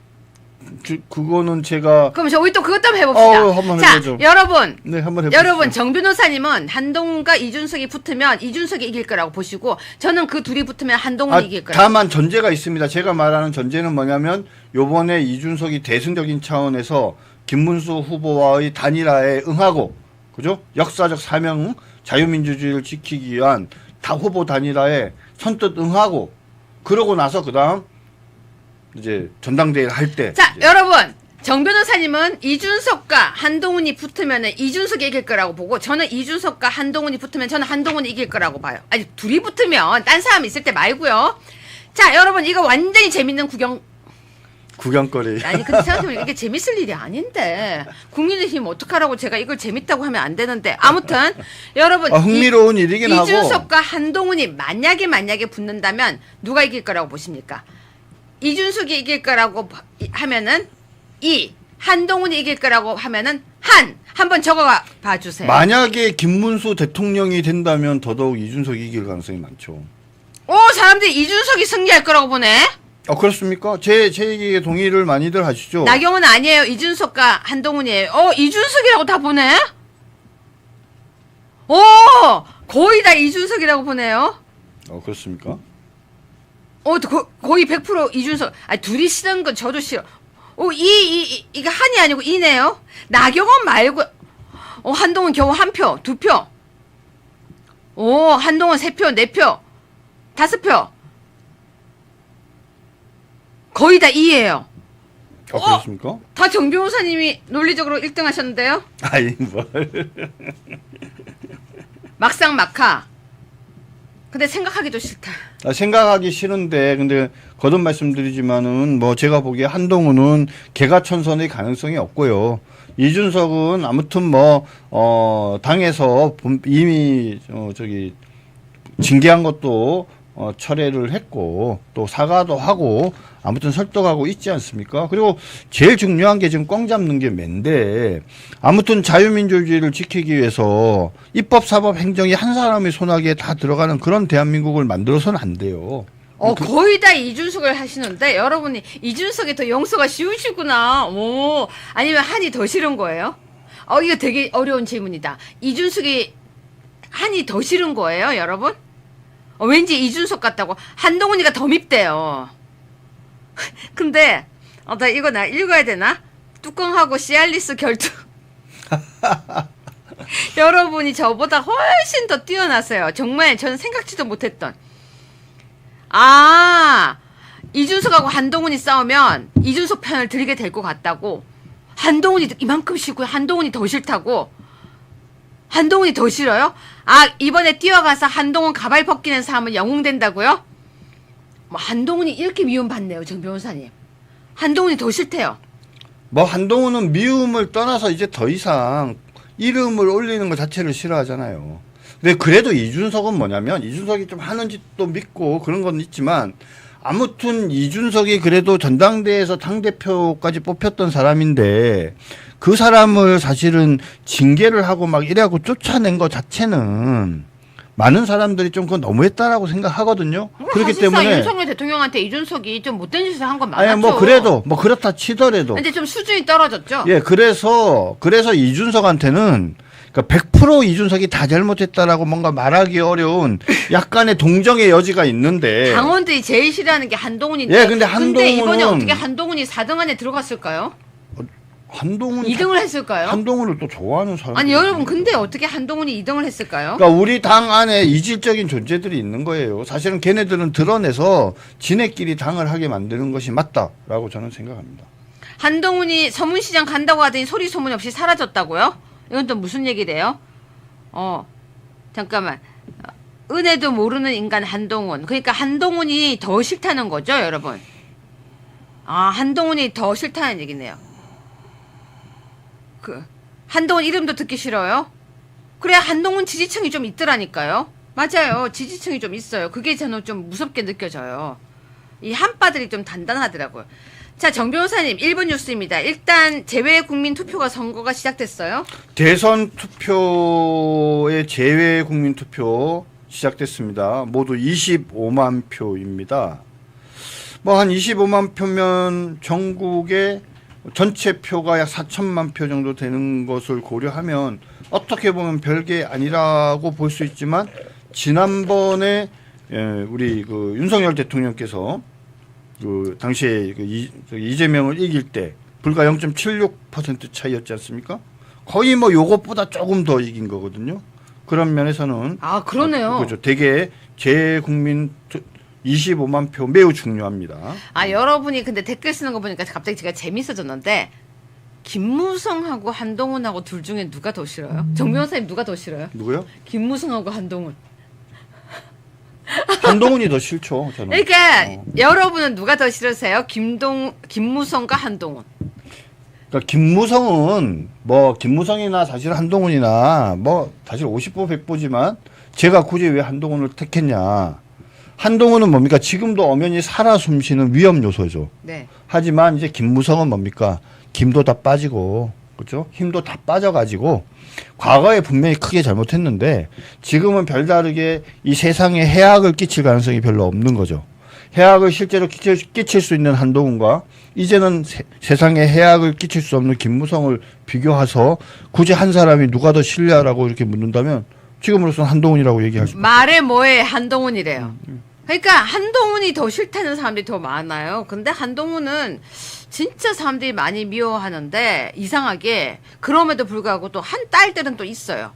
그거는 제가 그럼 우리 또 그것 한번 해봅시다. 한번 자, 해보죠. 여러분. 네, 한번 해보죠. 여러분, 정 변호사님은 한동훈과 이준석이 붙으면 이준석이 이길 거라고 보시고, 저는 그 둘이 붙으면 한동훈이 이길 거라고. 다만 전제가 있습니다. 제가 말하는 전제는 뭐냐면 요번에 이준석이 대승적인 차원에서 김문수 후보와의 단일화에 응하고, 그죠? 역사적 사명, 자유민주주의를 지키기 위한 다 후보 단일화에 선뜻 응하고, 그러고 나서 그다음 이제 전당대회를 할 때. 자, 여러분. 정 변호사님은 이준석과 한동훈이 붙으면 이준석이 이길 거라고 보고, 저는 이준석과 한동훈이 붙으면 저는 한동훈이 이길 거라고 봐요. 아니, 둘이 붙으면 딴 사람 있을 때 말고요. 자, 여러분, 이거 완전히 재밌는 구경거리. 아니, 근데 생각해보면 이게 재밌을 일이 아닌데, 국민의힘 어떡하라고 제가 이걸 재밌다고 하면 안 되는데, 아무튼, 여러분. 흥미로운 일이긴 하고. 이준석과 한동훈이 만약에 붙는다면 누가 이길 거라고 보십니까? 이준석이 이길 거라고 하면은 한동훈이 이길 거라고 하면은 한번 적어봐 주세요. 만약에 김문수 대통령이 된다면 더더욱 이준석이 이길 가능성이 많죠. 사람들이 이준석이 승리할 거라고 보네. 그렇습니까? 제 얘기에 동의를 많이들 하시죠. 나경원 아니에요. 이준석과 한동훈이에요. 이준석이라고 다 보네. 거의 다 이준석이라고 보네요. 그렇습니까? 거의 100% 이준석. 둘이 싫은 건 저도 싫어. 이게 한이 아니고 이네요. 나경원 말고, 한동훈 겨우 1표, 2표. 한동훈 3표, 4표, 5표. 거의 다 이예요. 그렇습니까? 다 정 변호사님이 논리적으로 1등 하셨는데요. 아이, 뭘. 막상 막하. 근데 생각하기도 싫다. 생각하기 싫은데, 근데 거듭 말씀드리지만은 제가 보기에 한동훈은 개가천선의 가능성이 없고요. 이준석은 아무튼 당에서 이미 징계한 것도 철회를 했고 또 사과도 하고 아무튼 설득하고 있지 않습니까? 그리고 제일 중요한 게 지금 꽝 잡는 게 맨데 아무튼 자유민주주의를 지키기 위해서 입법, 사법, 행정이 한 사람의 손아귀에 다 들어가는 그런 대한민국을 만들어서는 안 돼요. 거의 다 이준석을 하시는데 여러분이 이준석이 더 용서가 쉬우시구나. 아니면 한이 더 싫은 거예요? 이거 되게 어려운 질문이다. 이준석이 한이 더 싫은 거예요, 여러분? 왠지 이준석 같다고. 한동훈이가 더 밉대요. 근데 나 읽어야 되나? 뚜껑하고 시알리스 결투. 여러분이 저보다 훨씬 더 뛰어나세요. 정말 저는 생각지도 못했던. 이준석하고 한동훈이 싸우면 이준석 편을 들게 될 것 같다고. 한동훈이 이만큼 싫고요. 한동훈이 더 싫다고. 한동훈이 더 싫어요? 이번에 뛰어가서 한동훈 가발 벗기는 사람은 영웅된다고요? 한동훈이 이렇게 미움받네요, 정 변호사님. 한동훈이 더 싫대요. 한동훈은 미움을 떠나서 이제 더 이상 이름을 올리는 것 자체를 싫어하잖아요. 근데 그래도 이준석은 뭐냐면 이준석이 좀 하는 짓도 믿고 그런 건 있지만 아무튼 이준석이 그래도 전당대회에서 당대표까지 뽑혔던 사람인데 그 사람을 사실은 징계를 하고 이래갖고 쫓아낸 것 자체는 많은 사람들이 좀 그건 너무했다라고 생각하거든요. 그렇기 때문에 윤석열 대통령한테 이준석이 좀 못된 짓을 한 건 맞죠. 그래도 그렇다 치더라도 근데 좀 수준이 떨어졌죠. 예, 그래서 이준석한테는 100% 이준석이 다 잘못했다라고 뭔가 말하기 어려운 약간의 동정의 여지가 있는데 당원들이 제일 싫어하는 게 한동훈인데. 예, 근데 이번에 어떻게 한동훈이 4등 안에 들어갔을까요? 2등을 했을까요? 한동훈을 또 좋아하는 사람. 아니 여러분, 근데 어떻게 한동훈이 2등을 했을까요? 그러니까 우리 당 안에 이질적인 존재들이 있는 거예요. 사실은 걔네들은 드러내서 지네끼리 당을 하게 만드는 것이 맞다라고 저는 생각합니다. 한동훈이 서문시장 간다고 하더니 소리 소문 없이 사라졌다고요? 이건 또 무슨 얘기래요? 잠깐만. 은혜도 모르는 인간 한동훈. 그러니까 한동훈이 더 싫다는 거죠, 여러분? 한동훈이 더 싫다는 얘기네요. 한동훈 이름도 듣기 싫어요? 그래, 한동훈 지지층이 좀 있더라니까요. 맞아요. 지지층이 좀 있어요. 그게 저는 좀 무섭게 느껴져요. 이 한빠들이 좀 단단하더라고요. 자, 정 변호사님 1번 뉴스입니다. 일단 제외 국민 투표가 선거가 시작됐어요. 대선 투표의 제외 국민 투표 시작됐습니다. 모두 25만 표입니다. 뭐 한 25만 표면 전국의 전체 표가 약 4천만 표 정도 되는 것을 고려하면 어떻게 보면 별게 아니라고 볼 수 있지만 지난번에 우리 그 윤석열 대통령께서 그 당시에 그 이재명을 이길 때 불과 0.76% 차이였지 않습니까? 거의 뭐 요것보다 조금 더 이긴 거거든요. 그런 면에서는 아, 그러네요. 그렇죠. 되게 재국민 25만 표 매우 중요합니다. 아, 여러분이 근데 댓글 쓰는 거 보니까 갑자기 제가 재밌어졌는데 김무성하고 한동훈하고 둘 중에 누가 더 싫어요? 정 변호사님 누가 더 싫어요? 누구요? 김무성하고 한동훈. 한동훈이 더 싫죠. 저는. 그러니까 여러분은 누가 더 싫으세요? 김무성과 한동훈. 그러니까 김무성은 뭐 김무성이나 사실 한동훈이나 뭐 사실 50보 100보지만 제가 굳이 왜 한동훈을 택했냐. 한동훈은 뭡니까? 지금도 엄연히 살아 숨쉬는 위험 요소죠. 네. 하지만 이제 김무성은 뭡니까? 김도 다 빠지고 그렇죠? 힘도 다 빠져가지고 과거에 분명히 크게 잘못했는데 지금은 별다르게 이 세상에 해악을 끼칠 가능성이 별로 없는 거죠. 해악을 실제로 끼칠 수 있는 한동훈과 이제는 세상에 해악을 끼칠 수 없는 김무성을 비교해서 굳이 한 사람이 누가 더 싫냐라고 이렇게 묻는다면 지금으로서는 한동훈이라고 얘기할 수. 말해 뭐해 한동훈이래요. 그러니까 한동훈이 더 싫다는 사람들이 더 많아요. 근데 한동훈은 진짜 사람들이 많이 미워하는데 이상하게 그럼에도 불구하고 또 한 딸들은 또 있어요.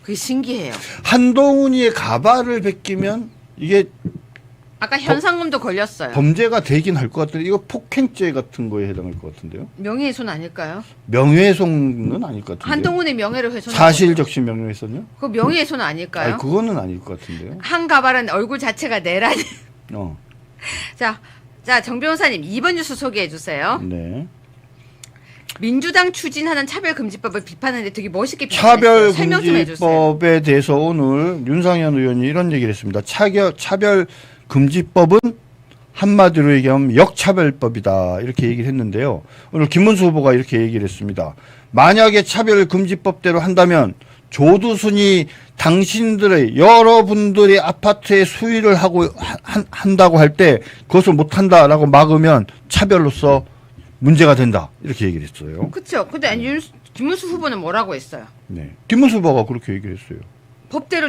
그게 신기해요. 한동훈이의 가발을 벗기면 이게 아까 현상금도 걸렸어요. 범죄가 되긴 할 것 같은데 이거 폭행죄 같은 거에 해당할 것 같은데요. 명예훼손 아닐까요? 명예훼손은 아닐 것 같은데요. 한동훈의 명예를 훼손. 사실적시 명예훼손요? 그 명예훼손 아닐까요? 아니, 그거는 아닐 것 같은데요. 한 가발은 얼굴 자체가 내라니. 어. 자, 정 변호사님 2번 뉴스 소개해 주세요. 네. 민주당 추진하는 차별금지법을 비판하는데 되게 멋있게 비판했어요. 설명 좀 해주세요. 차별금지법에 대해서 오늘 윤상현 의원이 이런 얘기를 했습니다. 차별금지법은 한마디로 얘기하면 역차별법이다 이렇게 얘기를 했는데요. 오늘 김문수 후보가 이렇게 얘기를 했습니다. 만약에 차별금지법대로 한다면 조두순이 당신들의 여러분들의 아파트에 수위를 하고 한다고 할 때 그것을 못한다라고 막으면 차별로서 문제가 된다 이렇게 얘기를 했어요. 그렇죠. 근데 김문수 후보는 뭐라고 했어요? 네, 김문수 후보가 그렇게 얘기를 했어요. 법대로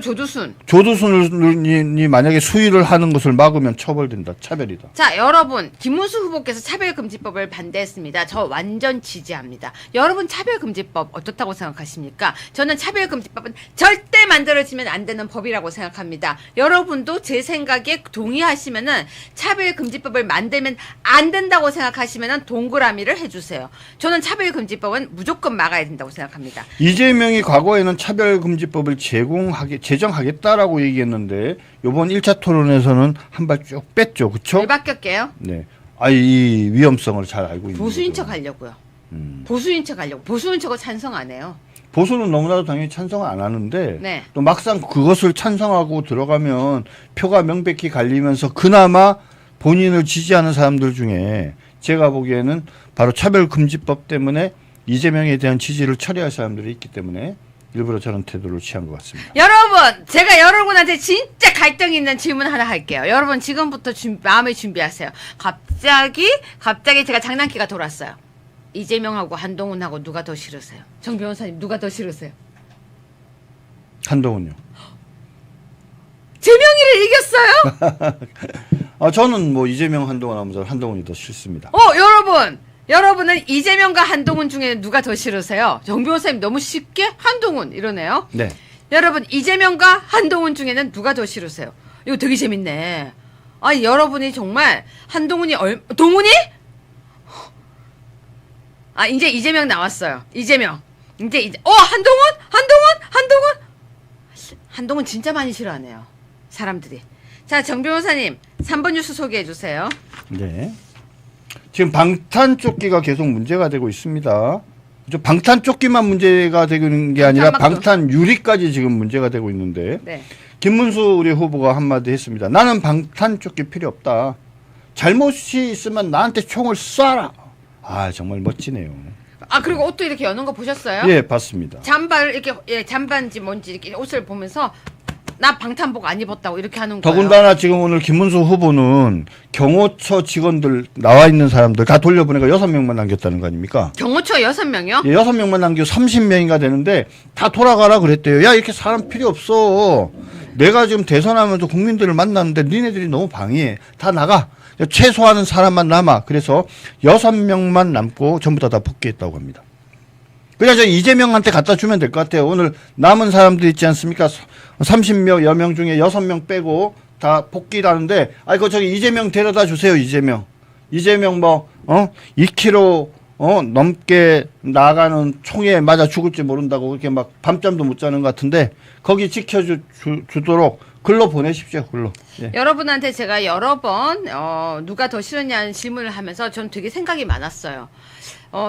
조두순이 만약에 수위를 하는 것을 막으면 처벌된다. 차별이다. 자, 여러분 김문수 후보께서 차별금지법을 반대했습니다. 저 완전 지지합니다. 여러분 차별금지법 어떻다고 생각하십니까? 저는 차별금지법은 절대 만들어지면 안 되는 법이라고 생각합니다. 여러분도 제 생각에 동의하시면은 차별금지법을 만들면 안 된다고 생각하시면은 동그라미를 해주세요. 저는 차별금지법은 무조건 막아야 된다고 생각합니다. 이재명이 과거에는 차별금지법을 제정하겠다라고 얘기했는데 요번 1차 토론에서는 한 발 쭉 뺐죠. 그렇죠? 왜 바뀌었게요? 네. 이 위험성을 잘 알고 있는 보수인 거죠. 척 하려고요. 보수인 척 하려고. 보수인 척을 찬성 안 해요. 보수는 너무나도 당연히 찬성을 안 하는데 네. 또 막상 그것을 찬성하고 들어가면 표가 명백히 갈리면서 그나마 본인을 지지하는 사람들 중에 제가 보기에는 바로 차별금지법 때문에 이재명에 대한 지지를 처리할 사람들이 있기 때문에 일부러 저런 태도를 취한 것 같습니다. 여러분, 제가 여러분한테 진짜 갈등 있는 질문 하나 할게요. 여러분 지금부터 마음의 준비하세요. 갑자기 제가 장난기가 돌았어요. 이재명하고 한동훈하고 누가 더 싫으세요? 정 변호사님 누가 더 싫으세요? 한동훈요. 제명이를 이겼어요? 저는 뭐 이재명 한동훈 하면서 한동훈이 더 싫습니다. 여러분은 이재명과 한동훈 중에 누가 더 싫으세요? 정 변호사님 너무 쉽게 한동훈 이러네요. 네. 여러분 이재명과 한동훈 중에는 누가 더 싫으세요? 이거 되게 재밌네. 아니 여러분이 정말 한동훈이 동훈이? 이제 이재명 나왔어요. 이재명. 한동훈 진짜 많이 싫어하네요. 사람들이. 자, 정 변호사님 3번 뉴스 소개해 주세요. 네. 지금 방탄조끼가 계속 문제가 되고 있습니다. 방탄조끼만 문제가 되는 게 아니라 방탄유리까지 지금 문제가 되고 있는데 네. 김문수 우리 후보가 한마디 했습니다. 나는 방탄조끼 필요 없다. 잘못이 있으면 나한테 총을 쏴라. 아 정말 멋지네요. 아 그리고 옷도 이렇게 여는 거 보셨어요? 예, 봤습니다. 잠바를 이렇게 잠바인지 뭔지 이렇게 옷을 보면서 나 방탄복 안 입었다고 이렇게 하는 거예요. 더군다나 지금 오늘 김문수 후보는 경호처 직원들 나와 있는 사람들 다 돌려보내가 6명만 남겼다는 거 아닙니까? 경호처 6명이요? 예, 6명만 남기고 30명인가 되는데 다 돌아가라 그랬대요. 야 이렇게 사람 필요 없어. 내가 지금 대선하면서 국민들을 만났는데 니네들이 너무 방해해. 다 나가. 최소한은 사람만 남아. 그래서 6명만 남고 전부 다 복귀했다고 합니다. 그냥 저 이재명한테 갖다 주면 될 것 같아요. 오늘 남은 사람들 있지 않습니까? 30여 명 중에 6명 빼고 다 복귀라는데, 아이고, 저기 이재명 데려다 주세요, 이재명. 이재명 2kg, 넘게 나가는 총에 맞아 죽을지 모른다고 이렇게 막 밤잠도 못 자는 것 같은데, 거기 지켜주도록 글로 보내십시오, 글로. 예. 여러분한테 제가 여러 번, 누가 더 싫었냐는 질문을 하면서 전 되게 생각이 많았어요.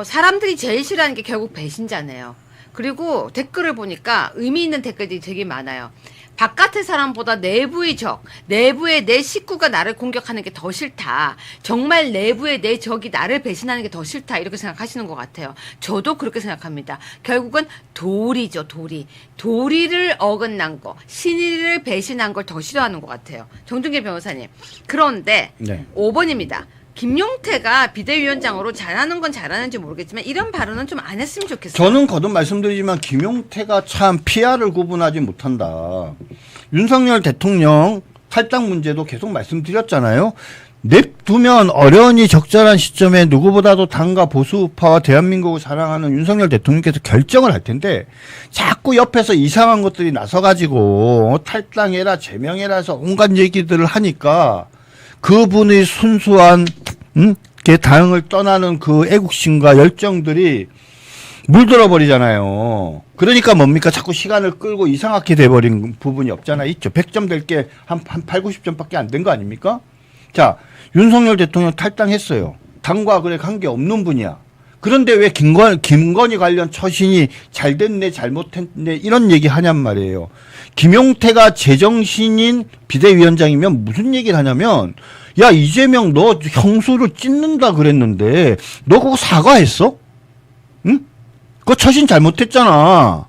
사람들이 제일 싫어하는 게 결국 배신자네요. 그리고 댓글을 보니까 의미 있는 댓글들이 되게 많아요. 바깥의 사람보다 내부의 적, 내부의 내 식구가 나를 공격하는 게 더 싫다. 정말 내부의 내 적이 나를 배신하는 게 더 싫다. 이렇게 생각하시는 것 같아요. 저도 그렇게 생각합니다. 결국은 도리죠, 도리. 도리를 어긋난 거, 신의를 배신한 걸 더 싫어하는 것 같아요. 정준계 변호사님. 그런데 네. 5번입니다. 김용태가 비대위원장으로 잘하는 건 잘하는지 모르겠지만 이런 발언은 좀 안 했으면 좋겠어요. 저는 거듭 말씀드리지만 김용태가 참 PR을 구분하지 못한다. 윤석열 대통령 탈당 문제도 계속 말씀드렸잖아요. 냅두면 어련히 적절한 시점에 누구보다도 당과 보수파와 대한민국을 사랑하는 윤석열 대통령께서 결정을 할 텐데 자꾸 옆에서 이상한 것들이 나서가지고 탈당해라 제명해라 해서 온갖 얘기들을 하니까 그분의 순수한 당을 떠나는 그 애국심과 열정들이 물들어 버리잖아요. 그러니까 뭡니까? 자꾸 시간을 끌고 이상하게 돼버린 부분이 없잖아. 있죠. 100점 될 게 한 8, 90점밖에 안 된 거 아닙니까? 자, 윤석열 대통령 탈당했어요. 당과 그래 관계 없는 분이야. 그런데 왜 김건희 관련 처신이 잘 됐네, 잘못했네, 이런 얘기 하냔 말이에요. 김용태가 제정신인 비대위원장이면 무슨 얘기를 하냐면, 야, 이재명 너 형수를 찢는다 그랬는데, 너 그거 사과했어? 응? 그거 처신 잘못했잖아.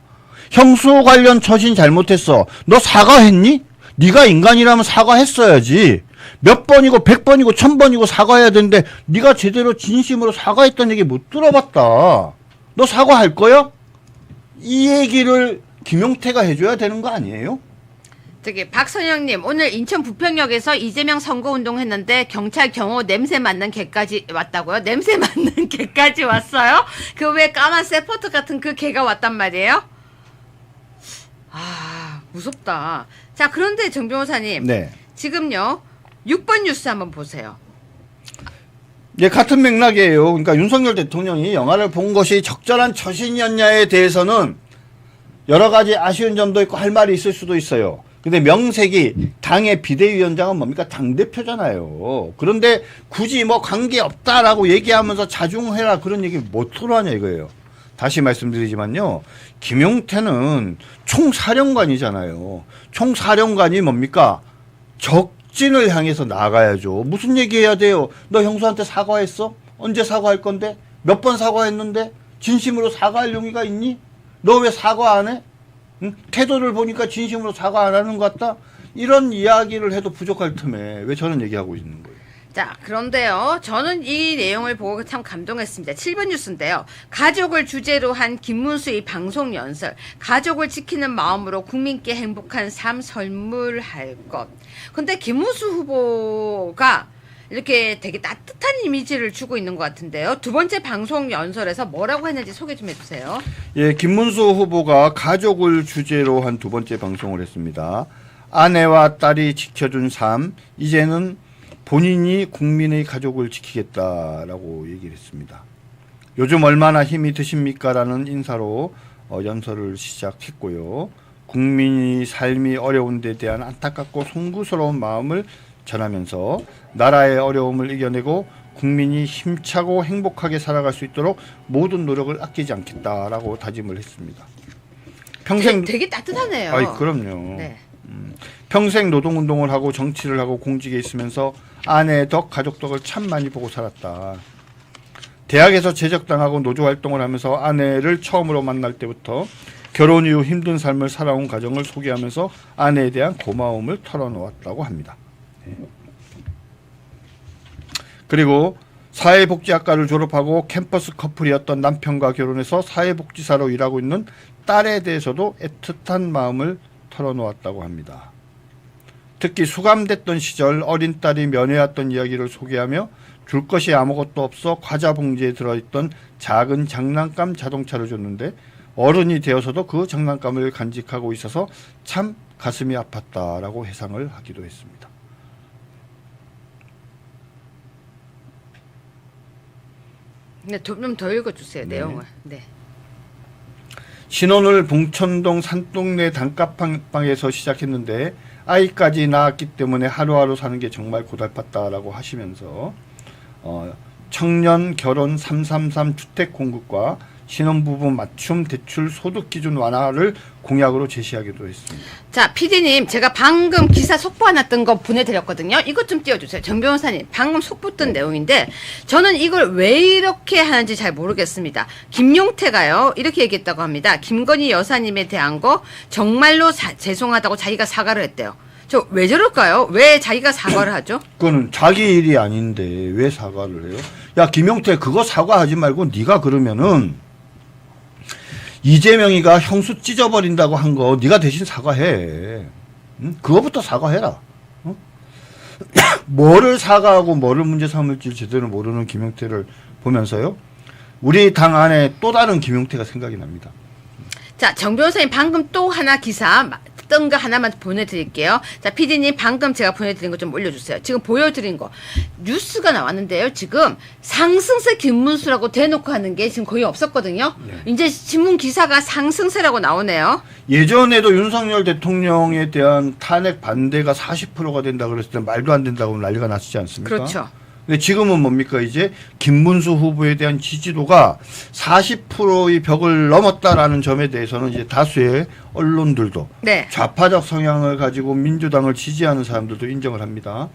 형수 관련 처신 잘못했어. 너 사과했니? 네가 인간이라면 사과했어야지. 몇 번이고 100번이고 1000번이고 사과해야 되는데 네가 제대로 진심으로 사과했다는 얘기 못 들어봤다. 너 사과할 거야? 이 얘기를 김용태가 해줘야 되는 거 아니에요? 저기 박선영님 오늘 인천 부평역에서 이재명 선거운동 했는데 경찰 경호 냄새 맡는 개까지 왔다고요? 냄새 맡는 개까지 왔어요? 그 왜 까만 세포트 같은 그 개가 왔단 말이에요? 아 무섭다. 자 그런데 정 변호사님 네. 지금요 6번 뉴스 한번 보세요. 예, 같은 맥락이에요. 그러니까 윤석열 대통령이 영화를 본 것이 적절한 처신이었냐에 대해서는 여러 가지 아쉬운 점도 있고 할 말이 있을 수도 있어요. 근데 명색이 당의 비대위원장은 뭡니까? 당대표잖아요. 그런데 굳이 뭐 관계없다라고 얘기하면서 자중해라 그런 얘기 못으로 하냐 이거예요. 다시 말씀드리지만요. 김용태는 총사령관이잖아요. 총사령관이 뭡니까? 적진을 향해서 나가야죠. 무슨 얘기해야 돼요? 너 형수한테 사과했어? 언제 사과할 건데? 몇 번 사과했는데? 진심으로 사과할 용의가 있니? 너 왜 사과 안 해? 응? 태도를 보니까 진심으로 사과 안 하는 것 같다? 이런 이야기를 해도 부족할 틈에 왜 저는 얘기하고 있는 거예요? 자, 그런데요. 저는 이 내용을 보고 참 감동했습니다. 7번 뉴스인데요. 가족을 주제로 한 김문수의 방송 연설. 가족을 지키는 마음으로 국민께 행복한 삶 선물할 것. 근데 김문수 후보가 이렇게 되게 따뜻한 이미지를 주고 있는 것 같은데요. 두 번째 방송 연설에서 뭐라고 했는지 소개 좀 해주세요. 예, 김문수 후보가 가족을 주제로 한 두 번째 방송을 했습니다. 아내와 딸이 지켜준 삶, 이제는 본인이 국민의 가족을 지키겠다라고 얘기를 했습니다. 요즘 얼마나 힘이 드십니까? 라는 인사로 연설을 시작했고요. 국민의 삶이 어려운 데 대한 안타깝고 송구스러운 마음을 전하면서 나라의 어려움을 이겨내고 국민이 힘차고 행복하게 살아갈 수 있도록 모든 노력을 아끼지 않겠다라고 다짐을 했습니다. 평생 되게 따뜻하네요. 아이 그럼요. 네. 평생 노동운동을 하고 정치를 하고 공직에 있으면서 아내의 덕, 가족 덕을 참 많이 보고 살았다. 대학에서 재적당하고 노조 활동을 하면서 아내를 처음으로 만날 때부터 결혼 이후 힘든 삶을 살아온 가정을 소개하면서 아내에 대한 고마움을 털어놓았다고 합니다. 그리고 사회복지학과를 졸업하고 캠퍼스 커플이었던 남편과 결혼해서 사회복지사로 일하고 있는 딸에 대해서도 애틋한 마음을 털어놓았다고 합니다. 특히 수감됐던 시절 어린 딸이 면회왔던 이야기를 소개하며 줄 것이 아무것도 없어 과자 봉지에 들어있던 작은 장난감 자동차를 줬는데 어른이 되어서도 그 장난감을 간직하고 있어서 참 가슴이 아팠다라고 해상을 하기도 했습니다. 네, 좀 더 읽어주세요. 네. 내용을. 네. 신혼을 봉천동 산동네 단칸방에서 시작했는데 아이까지 낳았기 때문에 하루하루 사는 게 정말 고달팠다라고 하시면서 청년 결혼 333 주택 공급과 신혼부부 맞춤 대출 소득 기준 완화를 공약으로 제시하기도 했습니다. 자, PD님, 제가 방금 기사 속보 하나 뜬 거 보내드렸거든요. 이것 좀 띄워주세요. 정 변호사님, 방금 속보 뜬 내용인데 저는 이걸 왜 이렇게 하는지 잘 모르겠습니다. 김용태가요, 이렇게 얘기했다고 합니다. 김건희 여사님에 대한 거 정말로 죄송하다고 자기가 사과를 했대요. 저 왜 저럴까요? 왜 자기가 사과를 하죠? 그거는 자기 일이 아닌데 왜 사과를 해요? 야, 김용태, 그거 사과하지 말고 네가 그러면은 이재명이가 형수 찢어버린다고 한 거 네가 대신 사과해. 응? 그거부터 사과해라. 응? 뭐를 사과하고 뭐를 문제 삼을지 제대로 모르는 김용태를 보면서요, 우리 당 안에 또 다른 김용태가 생각이 납니다. 자, 정 변호사님 방금 또 하나 기사 뜬 거 하나만 보내드릴게요. 자, PD님 방금 제가 보내드린 거 좀 올려주세요. 지금 보여드린 거 뉴스가 나왔는데요. 지금 상승세 김문수라고 대놓고 하는 게 지금 거의 없었거든요. 네. 이제 신문 기사가 상승세라고 나오네요. 예전에도 윤석열 대통령에 대한 탄핵 반대가 40%가 된다 그랬을 때 말도 안 된다고 난리가 났지 않습니까? 그렇죠. 근데 지금은 뭡니까? 이제 김문수 후보에 대한 지지도가 40%의 벽을 넘었다라는 점에 대해서는 이제 다수의 언론들도 네. 좌파적 성향을 가지고 민주당을 지지하는 사람들도 인정을 합니다.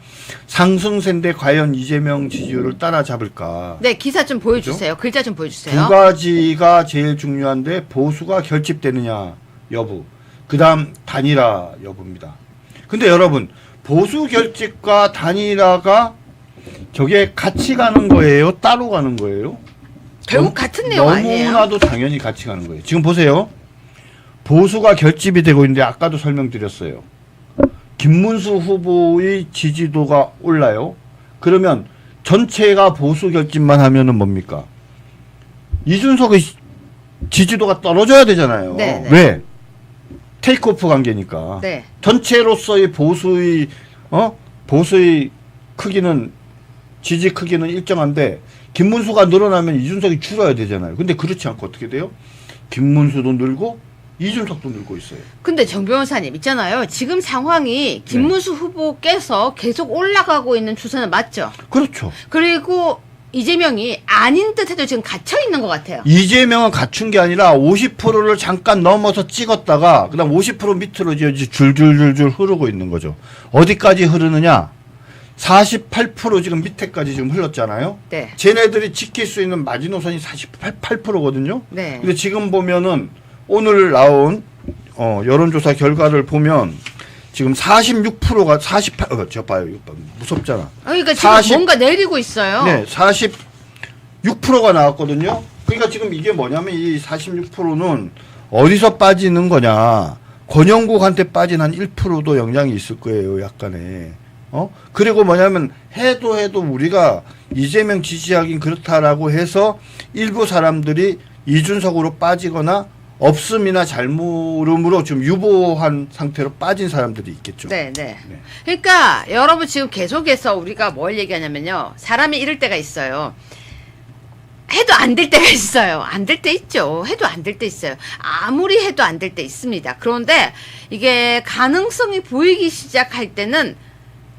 상승세인데 과연 이재명 지지율을 따라잡을까? 네, 기사 좀 보여주세요. 글자 좀 보여주세요. 두 가지가 제일 중요한데 보수가 결집되느냐 여부, 그 다음 단일화 여부입니다. 근데 여러분, 보수 결집과 단일화가 저게 같이 가는 거예요? 따로 가는 거예요? 결국 같은 내용 아니에요? 너무나도 당연히 같이 가는 거예요. 지금 보세요. 보수가 결집이 되고 있는데 아까도 설명드렸어요. 김문수 후보의 지지도가 올라요. 그러면 전체가 보수 결집만 하면은 뭡니까? 이준석의 지지도가 떨어져야 되잖아요. 네, 네. 왜? 테이크오프 관계니까. 네. 전체로서의 보수의 크기는, 지지 크기는 일정한데 김문수가 늘어나면 이준석이 줄어야 되잖아요. 근데 그렇지 않고 어떻게 돼요? 김문수도 늘고 이준석도 늘고 있어요. 근데 정 변호사님 있잖아요. 지금 상황이 김문수 후보께서 계속 올라가고 있는 추세는 맞죠? 그렇죠. 그리고 이재명이 아닌 듯해도 지금 갇혀 있는 것 같아요. 이재명은 갖춘 게 아니라 50%를 잠깐 넘어서 찍었다가 그다음 50% 밑으로 이제 줄줄줄줄 흐르고 있는 거죠. 어디까지 흐르느냐? 48% 지금 밑에까지 지금 흘렀잖아요. 네. 쟤네들이 지킬 수 있는 마지노선이 48%거든요. 네. 근데 지금 보면은 오늘 나온 여론조사 결과를 보면 지금 46%가 48, 저 봐요. 이거 무섭잖아. 그러니까 지금 뭔가 내리고 있어요. 네, 46%가 나왔거든요. 그러니까 지금 이게 뭐냐면 이 46%는 어디서 빠지는 거냐. 권영국한테 빠진 한 1%도 영향이 있을 거예요. 약간의. 그리고 뭐냐면 해도 우리가 이재명 지지하긴 그렇다라고 해서 일부 사람들이 이준석으로 빠지거나 없음이나 잘모름으로 좀 유보한 상태로 빠진 사람들이 있겠죠. 네. 그러니까 여러분 지금 계속해서 우리가 뭘 얘기하냐면요. 사람이 이럴 때가 있어요. 해도 안 될 때가 있어요. 안 될 때 있죠. 해도 안 될 때 있어요. 아무리 해도 안 될 때 있습니다. 그런데 이게 가능성이 보이기 시작할 때는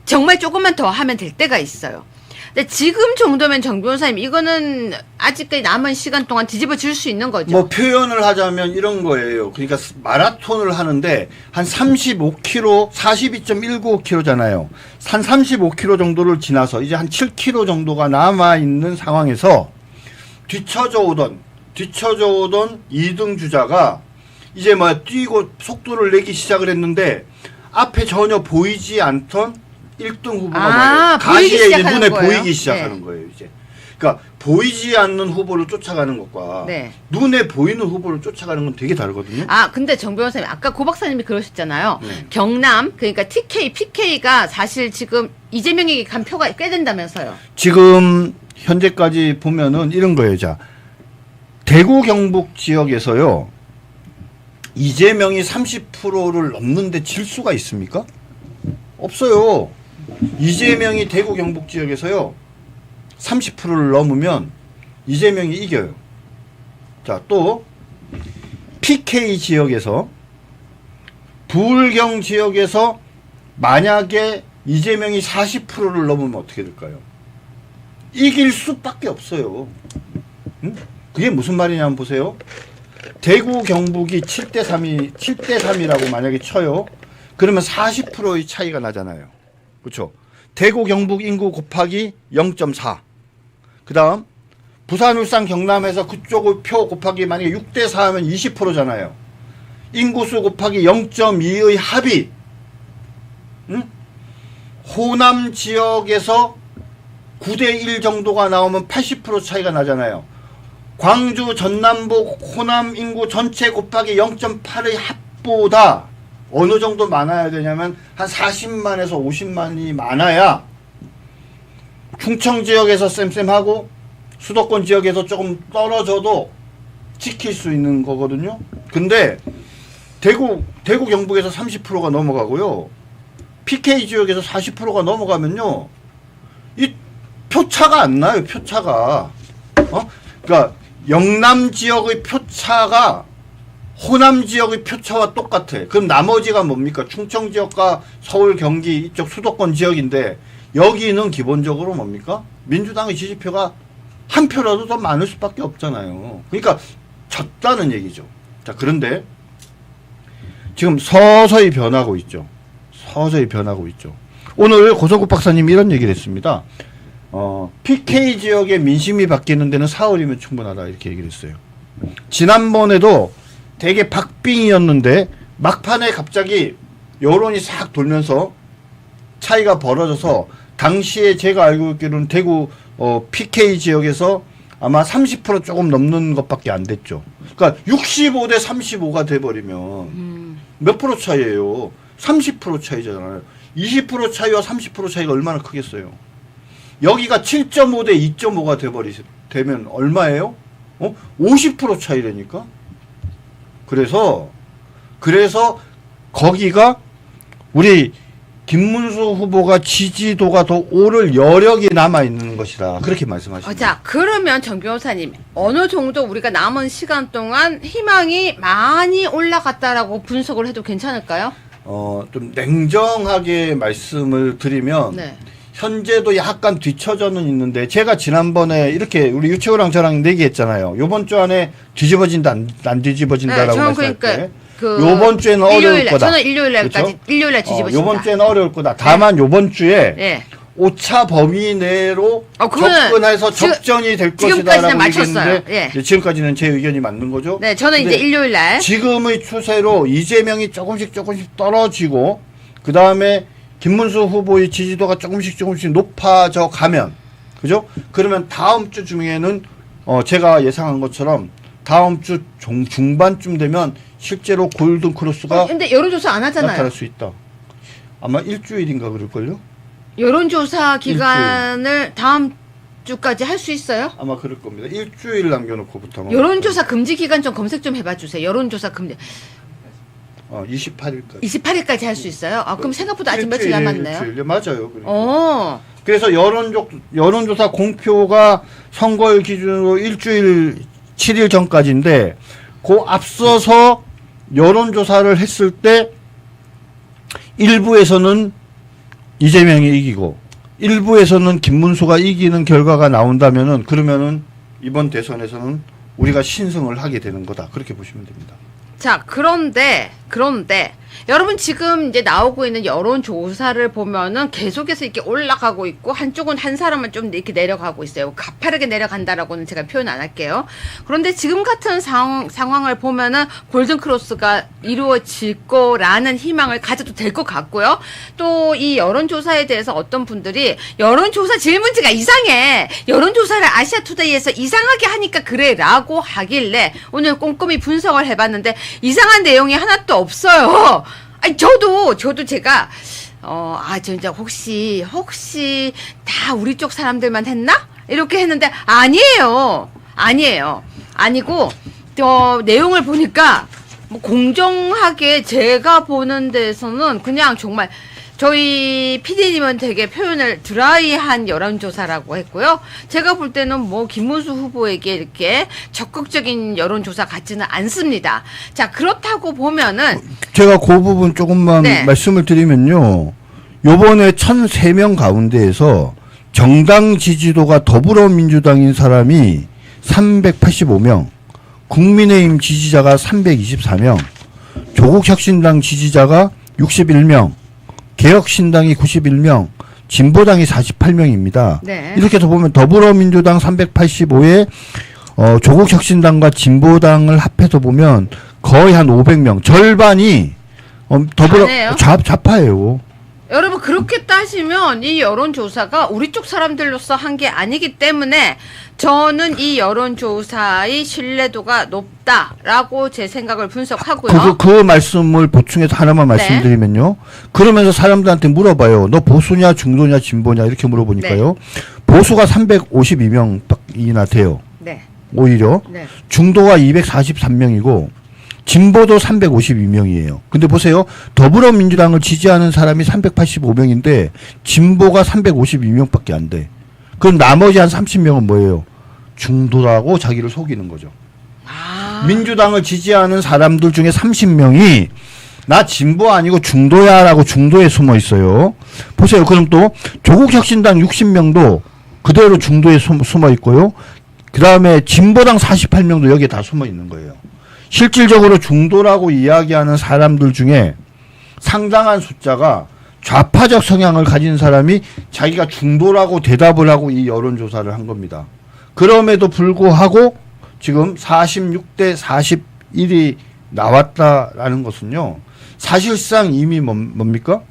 정말 조금만 더 하면 될 때가 있어요. 근데 지금 정도면 정 변호사님 이거는 아직까지 남은 시간 동안 뒤집어질 수 있는 거죠. 뭐 표현을 하자면 이런 거예요. 그러니까 마라톤을 하는데 한 35km, 42.195km잖아요. 한 35km 정도를 지나서 이제 한 7km 정도가 남아 있는 상황에서 뒤쳐져 오던 2등 주자가 이제 뭐 뛰고 속도를 내기 시작을 했는데 앞에 전혀 보이지 않던 1등 후보가 가시에 이제 눈에 거예요? 보이기 시작하는 거예요, 이제. 그러니까 보이지 않는 후보를 쫓아가는 것과 네. 눈에 보이는 후보를 쫓아가는 건 되게 다르거든요. 근데 정 변호사님 아까 고 박사님이 그러셨잖아요. 네. 경남 그러니까 TK, PK가 사실 지금 이재명에게 간 표가 꽤 된다면서요. 지금 현재까지 보면은 이런 거예요. 자, 대구 경북 지역에서요. 이재명이 30%를 넘는데 질 수가 있습니까? 없어요. 이재명이 대구 경북 지역에서요. 30%를 넘으면 이재명이 이겨요. 자, 또 PK 지역에서 부울경 지역에서 만약에 이재명이 40%를 넘으면 어떻게 될까요? 이길 수밖에 없어요. 응? 그게 무슨 말이냐면 보세요. 대구 경북이 7대3이라고 만약에 쳐요. 그러면 40%의 차이가 나잖아요. 그렇죠? 대구 경북 인구 곱하기 0.4. 그다음 부산 울산 경남에서 그쪽의 표 곱하기 만약에 6대4 하면 20%잖아요. 인구수 곱하기 0.2의 합이. 응? 호남 지역에서 9대1 정도가 나오면 80% 차이가 나잖아요. 광주 전남북 호남 인구 전체 곱하기 0.8의 합보다 어느 정도 많아야 되냐면 한 40만에서 50만이 많아야 충청 지역에서 쌤쌤하고 수도권 지역에서 조금 떨어져도 지킬 수 있는 거거든요. 근데 대구 경북에서 30%가 넘어가고요. PK 지역에서 40%가 넘어가면요. 이 표차가 안 나요. 표차가. 그러니까 영남 지역의 표차가 호남 지역의 표차와 똑같아. 그럼 나머지가 뭡니까? 충청 지역과 서울, 경기 이쪽 수도권 지역인데 여기는 기본적으로 뭡니까? 민주당의 지지표가 한 표라도 더 많을 수밖에 없잖아요. 그러니까 졌다는 얘기죠. 자, 그런데 지금 서서히 변하고 있죠. 서서히 변하고 있죠. 오늘 고성국 박사님이 이런 얘기를 했습니다. PK 지역의 민심이 바뀌는 데는 4월이면 충분하다 이렇게 얘기를 했어요. 지난번에도 되게 박빙이었는데 막판에 갑자기 여론이 싹 돌면서 차이가 벌어져서 당시에 제가 알고 있기로는 대구 PK 지역에서 아마 30% 조금 넘는 것밖에 안 됐죠. 그러니까 65대 35가 돼버리면 몇 프로 차이예요? 30% 차이잖아요. 20% 차이와 30% 차이가 얼마나 크겠어요? 여기가 7.5 대 2.5가 되면 얼마예요? 50% 차이라니까? 그래서 거기가 우리 김문수 후보가 지지도가 더 오를 여력이 남아 있는 것이다. 그렇게 말씀하십니다. 자, 그러면 정 변호사님 어느 정도 우리가 남은 시간 동안 희망이 많이 올라갔다라고 분석을 해도 괜찮을까요? 좀 냉정하게 말씀을 드리면 네. 현재도 약간 뒤처져는 있는데 제가 지난번에 이렇게 우리 유치호랑 저랑 내기했잖아요. 요번 주 안에 뒤집어진다 안 뒤집어진다라고 네, 말씀할 그러니까 때 요번 주에는 어려울 거다. 저는 일요일날까지 그렇죠? 일요일날 뒤집어진다. 요번 주에는 어려울 거다. 다만 요번 주에 네. 오차 범위 내로 그거는 접근해서 적정이 될 것이다라고 맞췄어요. 얘기했는데 지금까지는 제 의견이 맞는 거죠. 네, 저는 이제 일요일날 지금의 추세로 이재명이 조금씩 떨어지고 그 다음에 김문수 후보의 지지도가 조금씩 높아져 가면 그죠? 그러면 다음 주 중에는 제가 예상한 것처럼 다음 주 중반쯤 되면 실제로 골든 크로스가 근데 여론조사 안 하잖아요. 나타날 수 있다. 아마 일주일인가 그럴걸요? 여론조사 기간을 다음 주까지 할 수 있어요? 아마 그럴 겁니다. 일주일 남겨놓고부터. 여론조사 금지 기간 좀 검색 좀 해봐 주세요. 여론조사 금지. 28일까지. 28일까지 할 수 있어요? 그럼 생각보다 아직 며칠 남았네요. 일주일. 맞아요. 그러니까. 그래서 여론조사 공표가 선거일 기준으로 일주일 7일 전까지인데 그 앞서서 여론조사를 했을 때 일부에서는 이재명이 이기고 일부에서는 김문수가 이기는 결과가 나온다면은 그러면은 이번 대선에서는 우리가 신승을 하게 되는 거다. 그렇게 보시면 됩니다. 자, 그런데 여러분 지금 이제 나오고 있는 여론조사를 보면은 계속해서 이렇게 올라가고 있고 한쪽은 한 사람은 좀 이렇게 내려가고 있어요. 가파르게 내려간다라고는 제가 표현 안 할게요. 그런데 지금 같은 상황을 보면은 골든크로스가 이루어질 거라는 희망을 가져도 될 것 같고요. 또 이 여론조사에 대해서 어떤 분들이 여론조사 질문지가 이상해. 여론조사를 아시아투데이에서 이상하게 하니까 그래 라고 하길래 오늘 꼼꼼히 분석을 해봤는데 이상한 내용이 하나도 없어요. 아니 저도 제가 진짜 혹시 다 우리 쪽 사람들만 했나? 이렇게 했는데 아니에요. 아니고 내용을 보니까 뭐 공정하게 제가 보는 데서는 그냥 정말 저희 PD님은 되게 표현을 드라이한 여론조사라고 했고요. 제가 볼 때는 뭐 김문수 후보에게 이렇게 적극적인 여론조사 같지는 않습니다. 자, 그렇다고 보면은 제가 그 부분 조금만 네. 말씀을 드리면요. 요번에 1,003명 가운데에서 정당 지지도가 더불어민주당인 사람이 385명, 국민의힘 지지자가 324명, 조국혁신당 지지자가 61명, 개혁신당이 91명, 진보당이 48명입니다. 네. 이렇게 해서 보면 더불어민주당 385에 조국혁신당과 진보당을 합해서 보면 거의 한 500명, 절반이 좌네요? 좌파예요. 여러분 그렇게 따지면 이 여론조사가 우리 쪽 사람들로서 한 게 아니기 때문에 저는 이 여론조사의 신뢰도가 높다라고 제 생각을 분석하고요. 그 말씀을 보충해서 하나만 말씀드리면요. 그러면서 사람들한테 물어봐요. 너 보수냐 중도냐 진보냐 이렇게 물어보니까요. 보수가 352명이나 돼요. 네. 오히려 네. 중도가 243명이고 진보도 352명이에요. 근데 보세요. 더불어민주당을 지지하는 사람이 385명인데 진보가 352명밖에 안 돼. 그럼 나머지 한 30명은 뭐예요? 중도라고 자기를 속이는 거죠. 민주당을 지지하는 사람들 중에 30명이 나 진보 아니고 중도야라고 중도에 숨어 있어요. 보세요. 그럼 또 조국혁신당 60명도 그대로 중도에 숨어 있고요. 그 다음에 진보당 48명도 여기에 다 숨어 있는 거예요. 실질적으로 중도라고 이야기하는 사람들 중에 상당한 숫자가 좌파적 성향을 가진 사람이 자기가 중도라고 대답을 하고 이 여론조사를 한 겁니다. 그럼에도 불구하고 지금 46대 41이 나왔다라는 것은요. 사실상 이미 뭡니까?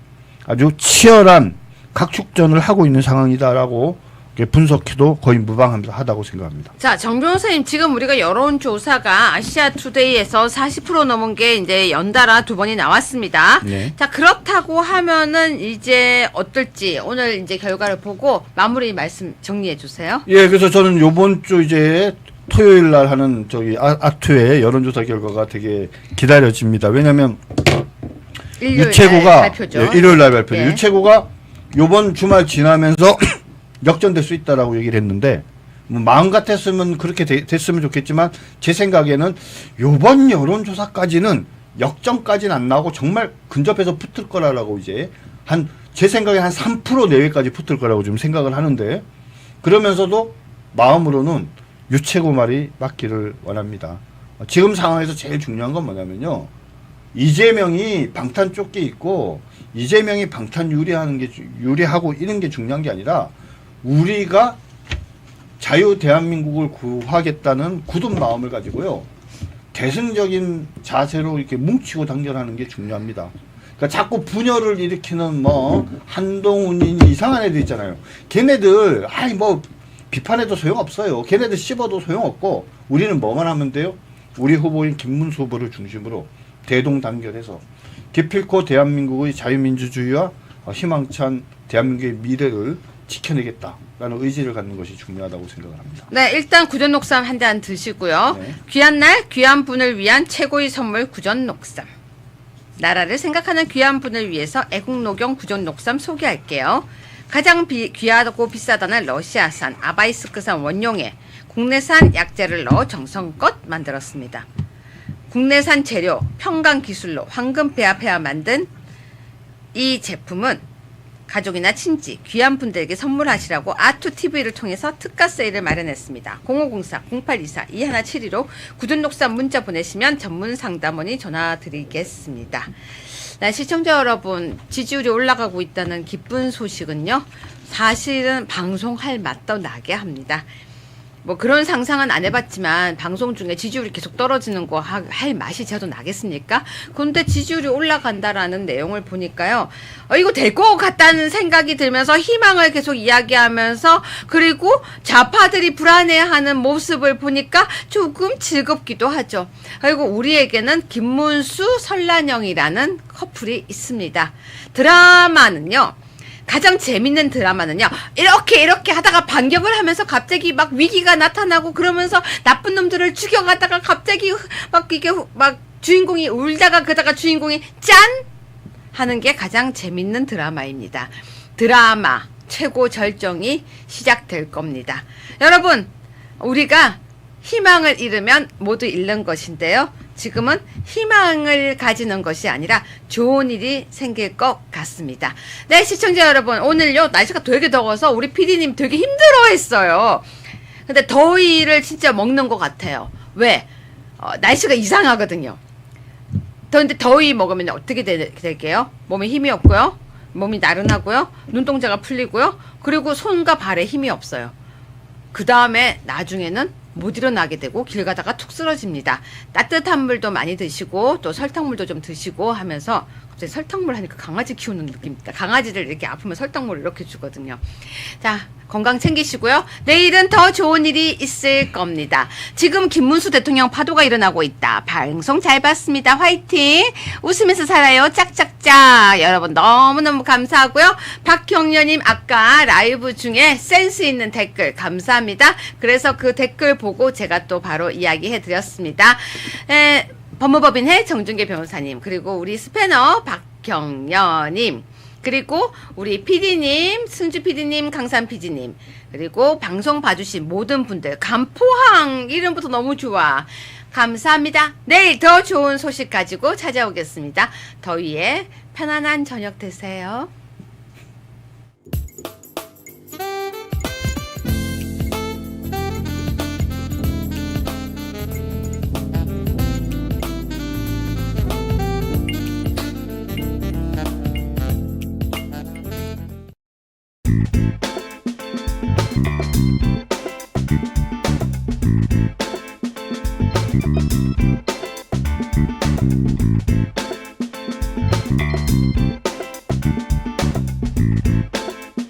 아주 치열한 각축전을 하고 있는 상황이다라고 분석해도 거의 무방하다고 생각합니다. 자, 정 변호사님, 지금 우리가 여론조사가 아시아투데이에서 40% 넘은 게 이제 연달아 2번이 나왔습니다. 네. 자, 그렇다고 하면은 이제 어떨지 오늘 이제 결과를 보고 마무리 말씀 정리해 주세요. 예, 그래서 저는 요번 주 이제 토요일 날 하는 저기 아투의 여론조사 결과가 되게 기다려집니다. 왜냐면 유채구가 발표죠. 예, 일요일 날 발표죠. 예. 유채구가 요번 주말 지나면서 역전될 수 있다라고 얘기를 했는데 뭐 마음 같았으면 그렇게 됐으면 좋겠지만 제 생각에는 요번 여론조사까지는 역전까지는 안 나오고 정말 근접해서 붙을 거라고 이제 제 생각에 한 3% 내외까지 붙을 거라고 좀 생각을 하는데 그러면서도 마음으로는 유채구 말이 맞기를 원합니다. 지금 상황에서 제일 중요한 건 뭐냐면요. 이재명이 방탄 쫓기 있고 이재명이 방탄 유리하고 이런 게 중요한 게 아니라 우리가 자유 대한민국을 구하겠다는 굳은 마음을 가지고요. 대승적인 자세로 이렇게 뭉치고 단결하는 게 중요합니다. 그러니까 자꾸 분열을 일으키는 뭐 한동훈이 이상한 애들 있잖아요. 걔네들 뭐 비판해도 소용없어요. 걔네들 씹어도 소용없고 우리는 뭐만 하면 돼요? 우리 후보인 김문수 후보를 중심으로 대동단결해서 기필코 대한민국의 자유민주주의와 희망찬 대한민국의 미래를 지켜내겠다라는 의지를 갖는 것이 중요하다고 생각을 합니다. 네, 일단 구전녹삼 한 잔 드시고요. 네. 귀한 날, 귀한 분을 위한 최고의 선물 구전녹삼. 나라를 생각하는 귀한 분을 위해서 애국노경 구전녹삼 소개할게요. 가장 귀하고 비싸다는 러시아산 아바이스크산 원용에 국내산 약재를 넣어 정성껏 만들었습니다. 국내산 재료, 평강 기술로 황금 배합해야 만든 이 제품은 가족이나 친지, 귀한 분들에게 선물하시라고 아투TV를 통해서 특가 세일을 마련했습니다. 0504-0824-2172로 굳은 녹사 문자 보내시면 전문 상담원이 전화 드리겠습니다. 시청자 여러분, 지지율이 올라가고 있다는 기쁜 소식은요, 사실은 방송할 맛도 나게 합니다. 뭐 그런 상상은 안 해봤지만 방송 중에 지지율이 계속 떨어지는 거 할 맛이 저도 나겠습니까? 그런데 지지율이 올라간다라는 내용을 보니까요, 이거 될 것 같다는 생각이 들면서 희망을 계속 이야기하면서, 그리고 좌파들이 불안해하는 모습을 보니까 조금 즐겁기도 하죠. 그리고 우리에게는 김문수, 설란영이라는 커플이 있습니다. 드라마는요, 가장 재밌는 드라마는요, 이렇게 하다가 반격을 하면서 갑자기 막 위기가 나타나고, 그러면서 나쁜 놈들을 죽여가다가 갑자기 막 이게 막 주인공이 울다가 그러다가 주인공이 짠! 하는 게 가장 재밌는 드라마입니다. 드라마 최고 절정이 시작될 겁니다. 여러분, 우리가 희망을 잃으면 모두 잃는 것인데요, 지금은 희망을 가지는 것이 아니라 좋은 일이 생길 것 같습니다. 네, 시청자 여러분, 오늘요 날씨가 되게 더워서 우리 PD님 되게 힘들어했어요. 근데 더위를 진짜 먹는 것 같아요. 왜? 날씨가 이상하거든요. 근데 더위 먹으면 어떻게 될게요? 몸에 힘이 없고요, 몸이 나른하고요, 눈동자가 풀리고요, 그리고 손과 발에 힘이 없어요. 그 다음에 나중에는 못 일어나게 되고 길 가다가 툭 쓰러집니다. 따뜻한 물도 많이 드시고 또 설탕물도 좀 드시고 하면서, 갑자기 설탕물 하니까 강아지 키우는 느낌입니다. 강아지를 이렇게 아프면 설탕물을 이렇게 주거든요. 자, 건강 챙기시고요. 내일은 더 좋은 일이 있을 겁니다. 지금 김문수 대통령 파도가 일어나고 있다. 방송 잘 봤습니다. 화이팅! 웃으면서 살아요. 짝짝짝! 여러분 너무너무 감사하고요. 박경련님 아까 라이브 중에 센스 있는 댓글 감사합니다. 그래서 그 댓글 보고 제가 또 바로 이야기해 드렸습니다. 법무법인회 정준계 변호사님, 그리고 우리 스패너 박경련님, 그리고 우리 PD님, 승주 PD님, 강산 PD님, 그리고 방송 봐주신 모든 분들, 간포항 이름부터 너무 좋아. 감사합니다. 내일 더 좋은 소식 가지고 찾아오겠습니다. 더위에 편안한 저녁 되세요.